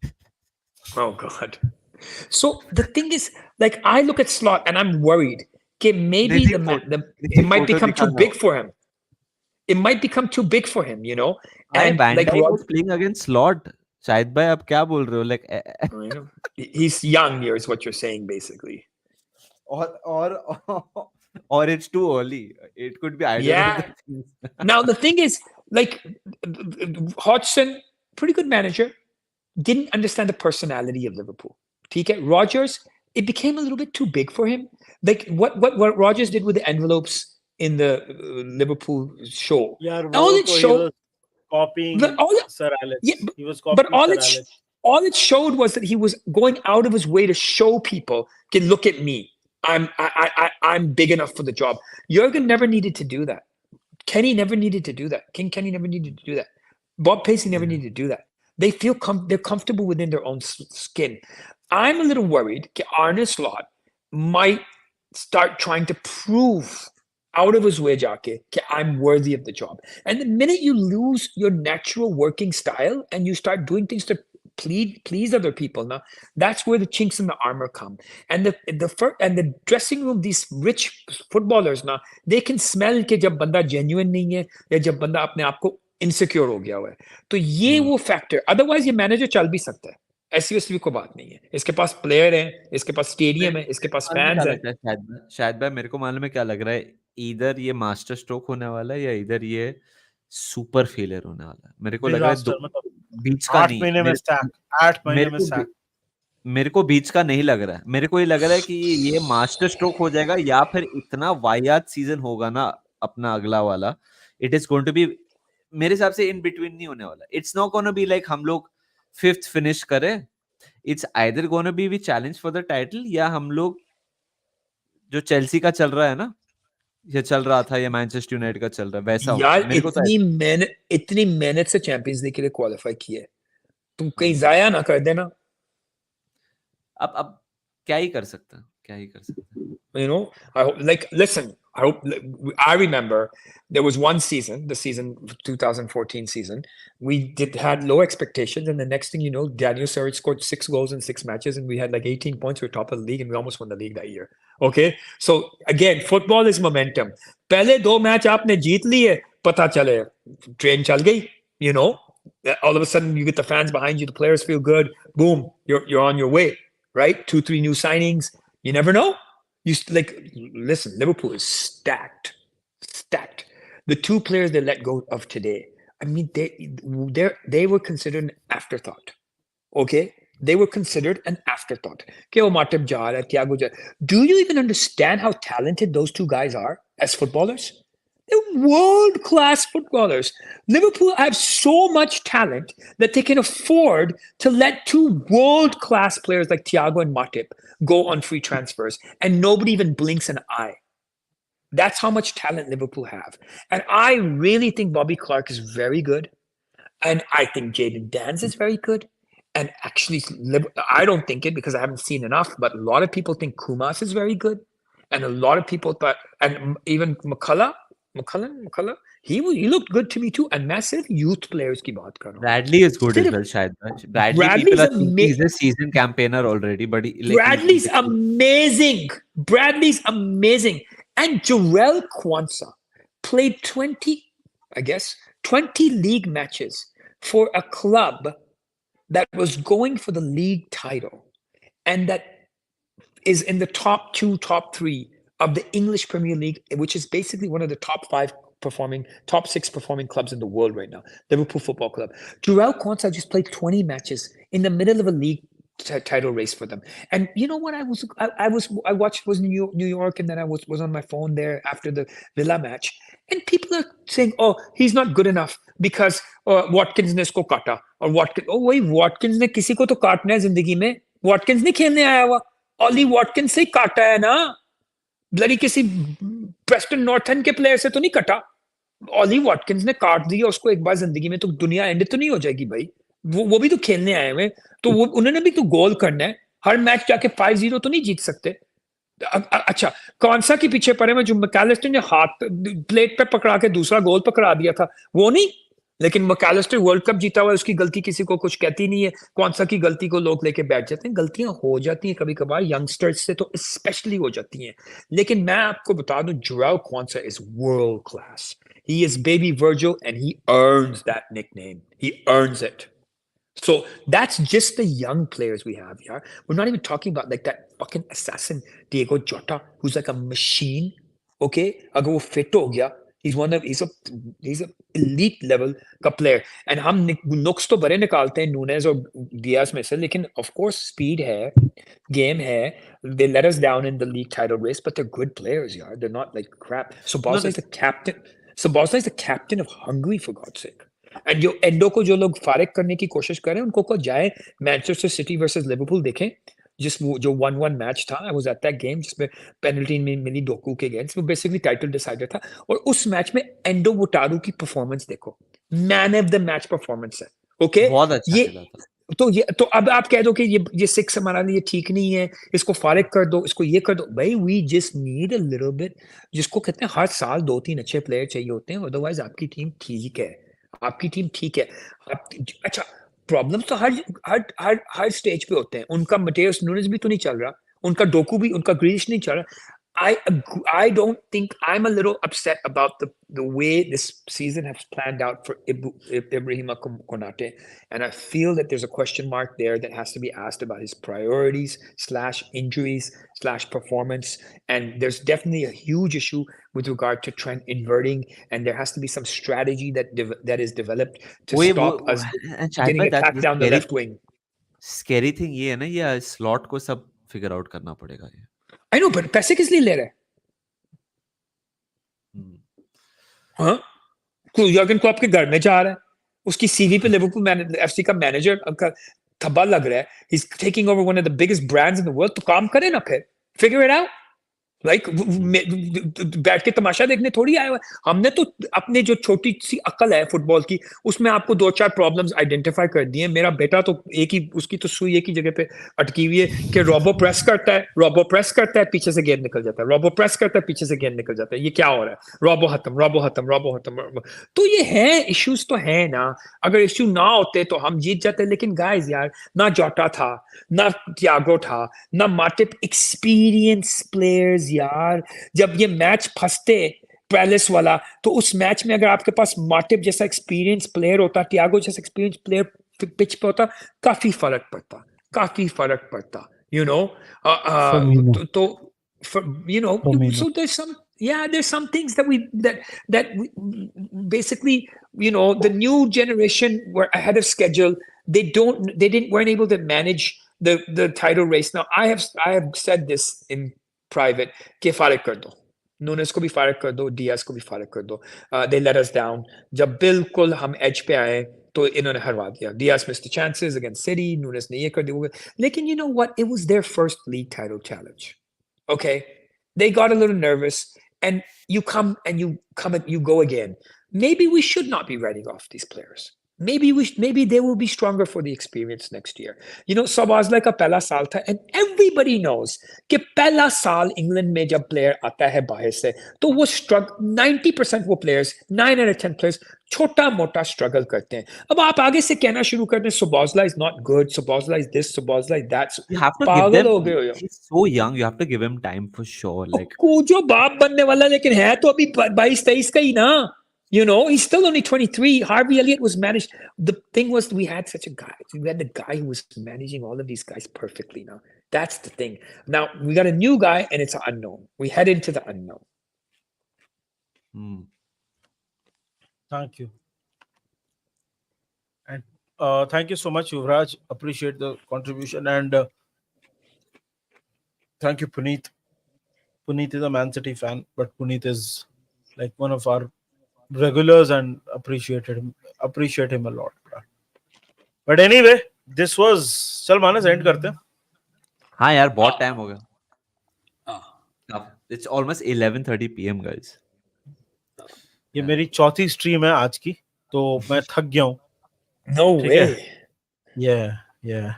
Oh God. So the thing is, like, I look at Slot and I'm worried. Okay, maybe Nidhi it might photo become too दिखाना. big for him. It might become too big for him, you know. भाई And Van like Dijk was playing against Slot. Shahid भाई आप क्या बोल रहे हो? Like you know, he's young here, is what you're saying, basically. or it's too early. It could be either of the Yeah. things. Now the thing is, like, Hodgson, pretty good manager, didn't understand the personality of Liverpool. TK Rogers, it became a little bit too big for him. Like what Rogers did with the envelopes in the Liverpool show. यार All वो it तो he showed, was copying all, Sir yeah, Alex. He was but copying Sir Alex. all it showed was that he was going out of his way to show people, "Can look at me. I'm big enough for the job." Jurgen never needed to do that. Kenny never needed to do that. King Kenny never needed to do that. Bob Paisley never needed to do that. They feel they're comfortable within their own skin. I'm a little worried that Arne Slot might start trying to prove out of his way jaake that I'm worthy of the job. And the minute you lose your natural working style and you start doing things to please other people, now that's where the chinks in the armor come. And the dressing room, these rich footballers now, they can smell कि जब बंदा genuine नहीं है या जब बंदा अपने आप को insecure हो गया हुआ है. तो ये वो factor. Otherwise ये manager चल भी सकता है. ऐसी वैसी भी कोई बात नहीं है. इसके पास प्लेयर है, इसके पास स्टेडियम है, इसके पास मालूम है क्या फैंस है. लगता है शायद भाई मेरे को मालूम है क्या लग रहा है. इधर ये मास्टर स्ट्रोक होने वाला है या इधर ये सुपर फेलियर होने वाला है. मेरे को लग रहा है डिजास्टर. मतलब बीच का 8 नहीं. महीने में सैक, 8 महीने में सैक. मेरे को बीच का नहीं लग रहा है. मेरे को ये लग रहा है कि ये मास्टर स्ट्रोक हो जाएगा या फिर इतना वाहियात सीजन होगा ना अपना अगला वाला. It is going to be, मेरे हिसाब से इन बिटवीन नहीं होने वाला. It's not gonna be like हम लोग 5th फिनिश करें. It's either gonna be challenge for the title या हम लोग जो चेल्सी का चल रहा है ना ये चल रहा था, ये मैनचेस्टर यूनाइटेड का चल रहा है, वैसा होता है यार मेरे को तो इतनी मेहनत से चैंपियंस लीग के लिए क्वालिफाई किया है, तुम कहीं जाया ना कर देना। अब क्या ही कर सकते हैं, क्या ही कर सकते हैं। You know, I hope, like, listen, I remember there was one season, the season 2014 season, we had low expectations, and the next thing you know, Daniel Sturridge scored 6 goals in 6 matches, and we had like 18 points. We were top of the league, and we almost won the league that year. Okay, so again, football is momentum. पहले 2 match आपने जीत लिए, पता चले train चल गई. You know, all of a sudden you get the fans behind you, the players feel good. Boom, you're on your way, right? 2-3 new signings. You never know. Like, listen, Liverpool is stacked. The 2 players they let go of today, I mean, they were considered an afterthought. Okay, they were considered an afterthought. Matip ja raha hai, Thiago ja. Do you even understand how talented those 2 guys are as footballers? They're world-class footballers. Liverpool have so much talent that they can afford to let 2 world-class players like Thiago and Matip go on free transfers, and nobody even blinks an eye. That's how much talent Liverpool have. And I really think Bobby Clark is very good. And I think Jaden Danz is very good. And actually, I don't think it because I haven't seen enough, but a lot of people think Kumas is very good. And a lot of people thought, and even McCullough, he looked good to me too. And massive youth players की बात कर रहा हूँ. Bradley is good as well, Shahid. Bradley, people are thinking he's a seasoned campaigner already, but Bradley's amazing. Bradley's amazing. And Jarrell Kwanzaa played 20 league matches for a club that was going for the league title and that is in the top 2, top 3 of the English Premier League, which is basically one of the top 6 performing clubs in the world right now, Liverpool Football Club. Jarrell Kwanzaa just played 20 matches in the middle of a league title race for them. And you know what? I watched was New York, and then I was on my phone there after the Villa match, and people are saying, "Oh, he's not good enough because Watkins ने इसको काटा और वही Watkins ने किसी को तो काटना है जिंदगी में. Watkins नहीं खेलने आया हुआ, Ollie Watkins से काटा है ना, ब्लडी किसी प्रेस्टन नॉर्थ एंड के प्लेयर से तो नहीं कटा. Ollie Watkins ने काट दिया उसको एक बार जिंदगी में, तो दुनिया एंड तो नहीं हो जाएगी भाई. वो भी तो खेलने आए हुए, तो वो उन्होंने भी तो गोल करना है. हर मैच जाके 5-0 तो नहीं जीत सकते. अच्छा, कौन सा के पीछे पड़े में जो मैकालिस्टर ने हाथ प्लेट पे पकड़ा के दूसरा गोल पकड़ा दिया था, वो नहीं. लेकिन मैकालिस्टर वर्ल्ड कप जीता हुआ है, उसकी गलती किसी को कुछ कहती नहीं है. कौन सा की गलती को लोग लेके बैठ जाते हैं. गलतियां हो जाती हैं कभी कभार, यंगस्टर्स से तो स्पेशली हो जाती हैं. लेकिन मैं आपको बता दूं, Jarrell Kwanzaa is world class. He is baby Virgil, and he earns that nickname. He earns it. So that's just the young players we have here. We're not even talking about like that fucking assassin Diego Jota, who's like a machine. Okay, agar wo fit ho gaya, he's a elite level का player. And हम नुक्स तो बड़े निकालते हैं Nunez और Diaz में से, लेकिन of course speed है, game है. They let us down in the league title race, but they're good players, yaar. They're not like crap. So Bosley is the captain. Of Hungary, for God's sake. And जो endo को जो लोग फारिग करने की कोशिश कर रहे हैं, उनको को जाए मैनचेस्टर सिटी वर्सेस लिवरपूल देखें, जो 1-1 मैच था. I was at that game जिसमें पेनल्टी में मिली डोकू के अगेंस्ट, वो बेसिकली टाइटल डिसाइडर था. और उस मैच में एंडो वोटारू की परफॉर्मेंस देखो, man of the match performance है. ओके, बहुत अच्छा ये खेला था. तो अब आप कह दो कि ये 6 हमारे लिए ठीक नहीं है, इसको फारिग कर दो, इसको ये कर दो. भाई, we just need a little bit, जिसको कहते हैं हर साल 2-3 अच्छे प्लेयर चाहिए होते हैं, अदरवाइज आपकी टीम ठीक है. आपकी टीम ठीक है. अच्छा, प्रॉब्लम्स तो हर स्टेज पे होते हैं. उनका मटेरियस नूनेज भी तो नहीं चल रहा, उनका डोकू भी, उनका ग्रीश नहीं चल रहा. I don't think, I'm a little upset about the way this season has planned out for Ibrahima Konate, and I feel that there's a question mark there that has to be asked about his priorities / injuries / performance. And there's definitely a huge issue with regard to trend inverting, and there has to be some strategy that is developed to stop us getting attacked down the left wing. Scary thing ये है ना, ये slot को सब figure out करना पड़ेगा. ये I know, but पैसे किस लिए ले रहे हैं? हाँ, तो जर्गन क्लॉप के घर में जा रहा है, उसकी सीवी पे लिवरपूल एफसी का मैनेजर का थब्बा लग रहा है. He's taking over one of the biggest brands in the world. तो काम करे ना, फिर figure it out. लाइक बैठ के तमाशा देखने थोड़ी आया हुआ है। हमने तो अपने जो छोटी सी अकल है फुटबॉल की, उसमें आपको 2-4 प्रॉब्लम्स आइडेंटिफाई कर दिए। मेरा बेटा तो एक ही, उसकी तो सुई एक ही जगह पे अटकी हुई है कि रोबो प्रेस करता है, पीछे से गेंद निकल जाता है, रोबो प्रेस करता है, पीछे से गेंद निकल जाता है। ये क्या हो रहा है? रोबो खत्म। तो ये है, इश्यूज तो है ना। अगर इश्यू ना होते तो हम जीत जाते। लेकिन गाइस यार, ना जोटा था, ना थियागो था, ना माटिप, एक्सपीरियंस प्लेयर्स यार। जब ये मैच फंसते पैलेस वाला, तो उस मैच में अगर आपके पास माटिप जैसा एक्सपीरियंस प्लेयर होता, थियागो जैसा एक्सपीरियंस प्लेयर पिच पे होता, काफी फर्क पड़ता, यू नो। Firmino. तो you know, Firmino. so there's some things that we, basically, you know, the new generation were ahead of schedule. Weren't able to manage the title race. Now I have said this in private कि फारिग कर दो, Nunes को भी फारिग कर दो, Diaz को भी फारिग कर दो। They let us down. जब बिल्कुल हम एज पे आए तो इन्होंने हरवा दिया। Diaz missed the chances against City, Nunes ने ये कर दिया। लेकिन you know what, it was their first league title challenge. Okay, they got a little nervous, and you go again. Maybe we should not be writing off these players. Maybe they will be stronger for the experience next year. You know, Sabazla का पहला साल था, and everybody knows कि पहला साल England में जब player आता है बाहर से, तो वो स्ट्रगल, 90% वो प्लेयर्स, 9 out of 10 प्लेयर्स छोटा मोटा स्ट्रगल करते हैं। अब आप आगे से कहना शुरू कर दें Sabazla is not good, Sabazla is this, Sabazla is that, You have to give पागल them. हो गए हो यार। He's so young. You have to give him time for sure. Like जो बाप बनने वाला, लेकिन है तो अभी 22-23 का ही ना। You know, he's still only 23. Harvey Elliott was managed. The thing was, we had such a guy. We had the guy who was managing all of these guys perfectly now. That's the thing. Now, we got a new guy, and it's an unknown. We head into the unknown. Thank you. And thank you so much, Yuvraj. Appreciate the contribution. And thank you, Puneet. Puneet is a Man City fan, but Puneet is like one of our regulars and appreciate him a lot. But anyway, this was, चल मानस end करते हैं. हाँ यार, बहुत time हो गया। It's almost 11:30 p.m. guys. ये मेरी चौथी स्ट्रीम है आज की, तो मैं थक गया हूँ. No ठीक way. है? Yeah.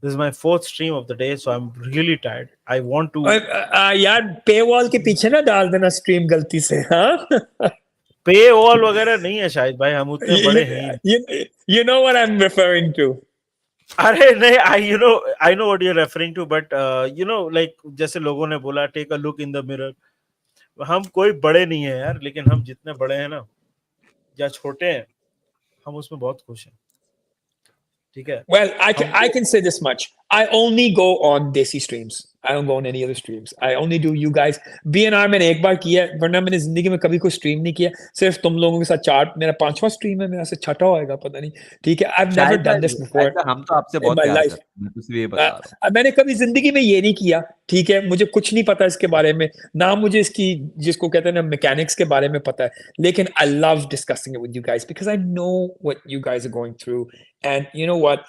This is my fourth stream of the day, so I'm really tired. I want to यार, paywall के पीछे ना डाल देना स्ट्रीम गलती से, हाँ? पे वॉल वगैरह नहीं है शायद भाई, हम उतने बड़े हैं ही नहीं. You know what I'm referring to. अरे नहीं, I know what you're referring to, but like जैसे लोगों ने बोला, take a look in the mirror. हम कोई बड़े नहीं है यार, लेकिन हम जितने बड़े हैं ना या छोटे हैं, हम उसमें बहुत खुश हैं. ठीक है? Well, I can say this much. I only go on Desi streams. I don't go on any other streams. I only do you guys. BNR मैंने एक बार किया, वरना मैंने जिंदगी में कभी कोई स्ट्रीम नहीं किया. सिर्फ तुम लोगों के साथ चार, मेरा 5वां स्ट्रीम है, मेरा से छठा होएगा पता नहीं. ठीक है? I've never done this before हम तो आपसे in बहुत my प्यार life. करते हैं, मैं तो सिर्फ ये बता रहा हूँ। मैंने कभी जिंदगी में ये नहीं किया. ठीक है, मुझे कुछ नहीं पता इसके बारे में, ना मुझे इसकी, जिसको कहते हैं ना, मैकेनिक्स के बारे में पता है. लेकिन I love discussing it with you guys because I know what you guys are going through, and you know what,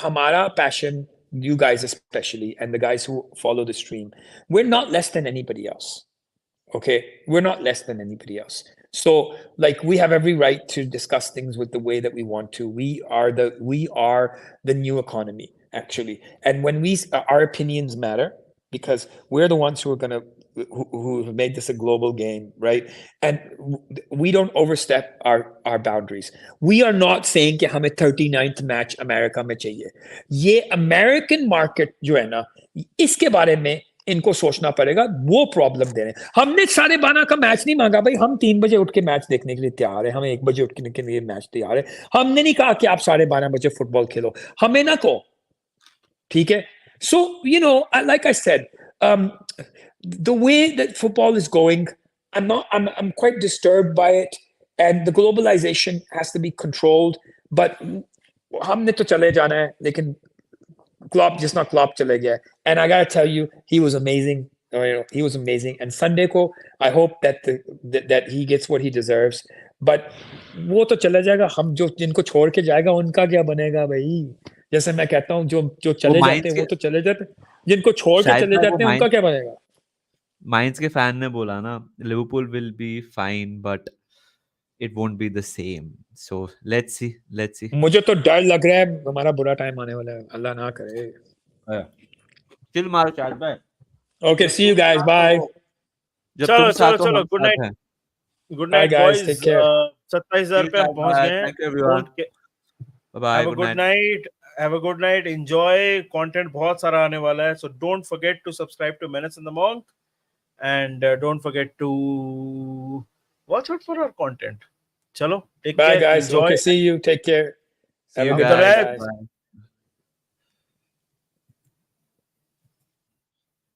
हमारा passion, you guys especially, and the guys who follow the stream, we're not less than anybody else. Okay, we're not less than anybody else. So, like, we have every right to discuss things with the way that we want to. We are the new economy, actually, and when our opinions matter, because we're the ones who have made this a global game, right? And we don't overstep our boundaries. We are not saying कि हमें 39th match America में चाहिए. ये American market जो है ना, इसके बारे में इनको सोचना पड़ेगा. वो प्रॉब्लम दे रहे हैं. हमने 12:30 का मैच नहीं मांगा भाई. हम 3 बजे उठ के मैच देखने के लिए तैयार है. हम 1 बजे उठने के लिए मैच तैयार है. हमने नहीं कहा कि आप 12:30 बजे फुटबॉल खेलो. हमें ना कहो. ठीक है? So, like I said, the way that football is going, I'm quite disturbed by it, and the globalization has to be controlled. But हमने तो चले जाना है, लेकिन Klopp, just not Klopp चले गया. And I gotta tell you, he was amazing. He was amazing. And Sunday को, I hope that he gets what he deserves. But वो तो चला जाएगा. हम जो जिनको छोड़ के जाएगा, उनका क्या बनेगा भाई? जैसे मैं कहता हूँ, जो चले जाते हैं वो तो चले जाते हैं. जिनको छोड़ के शायद चले भाई वो जाते हैं उनका क्या बनेगा? माइंस के फैन ने बोला ना, Liverpool will be fine but it won't be the same, so let's see. मुझे तो डर लग रहा है हमारा बुरा टाइम आने वाला है, अल्लाह ना करे. चिल मारो शायद भाई. Okay, see you guys, bye. जब चलो तुम साथ हो चलो हम गुड साथ नाइट. हैं. Good Bye night guys, boys. take care. 27,000 पे हम पहुंच गए हैं. Thank you everyone. Bye Have a good good night. night. Have a good night. Enjoy. Content बहुत सारा आने वाला है. So don't forget to subscribe to Menace and the Monk. And don't forget to watch out for our content. Chalo, take Bye care. guys. Enjoy. Okay, see you. Take care. See you Have a good guys. night, guys. Bye.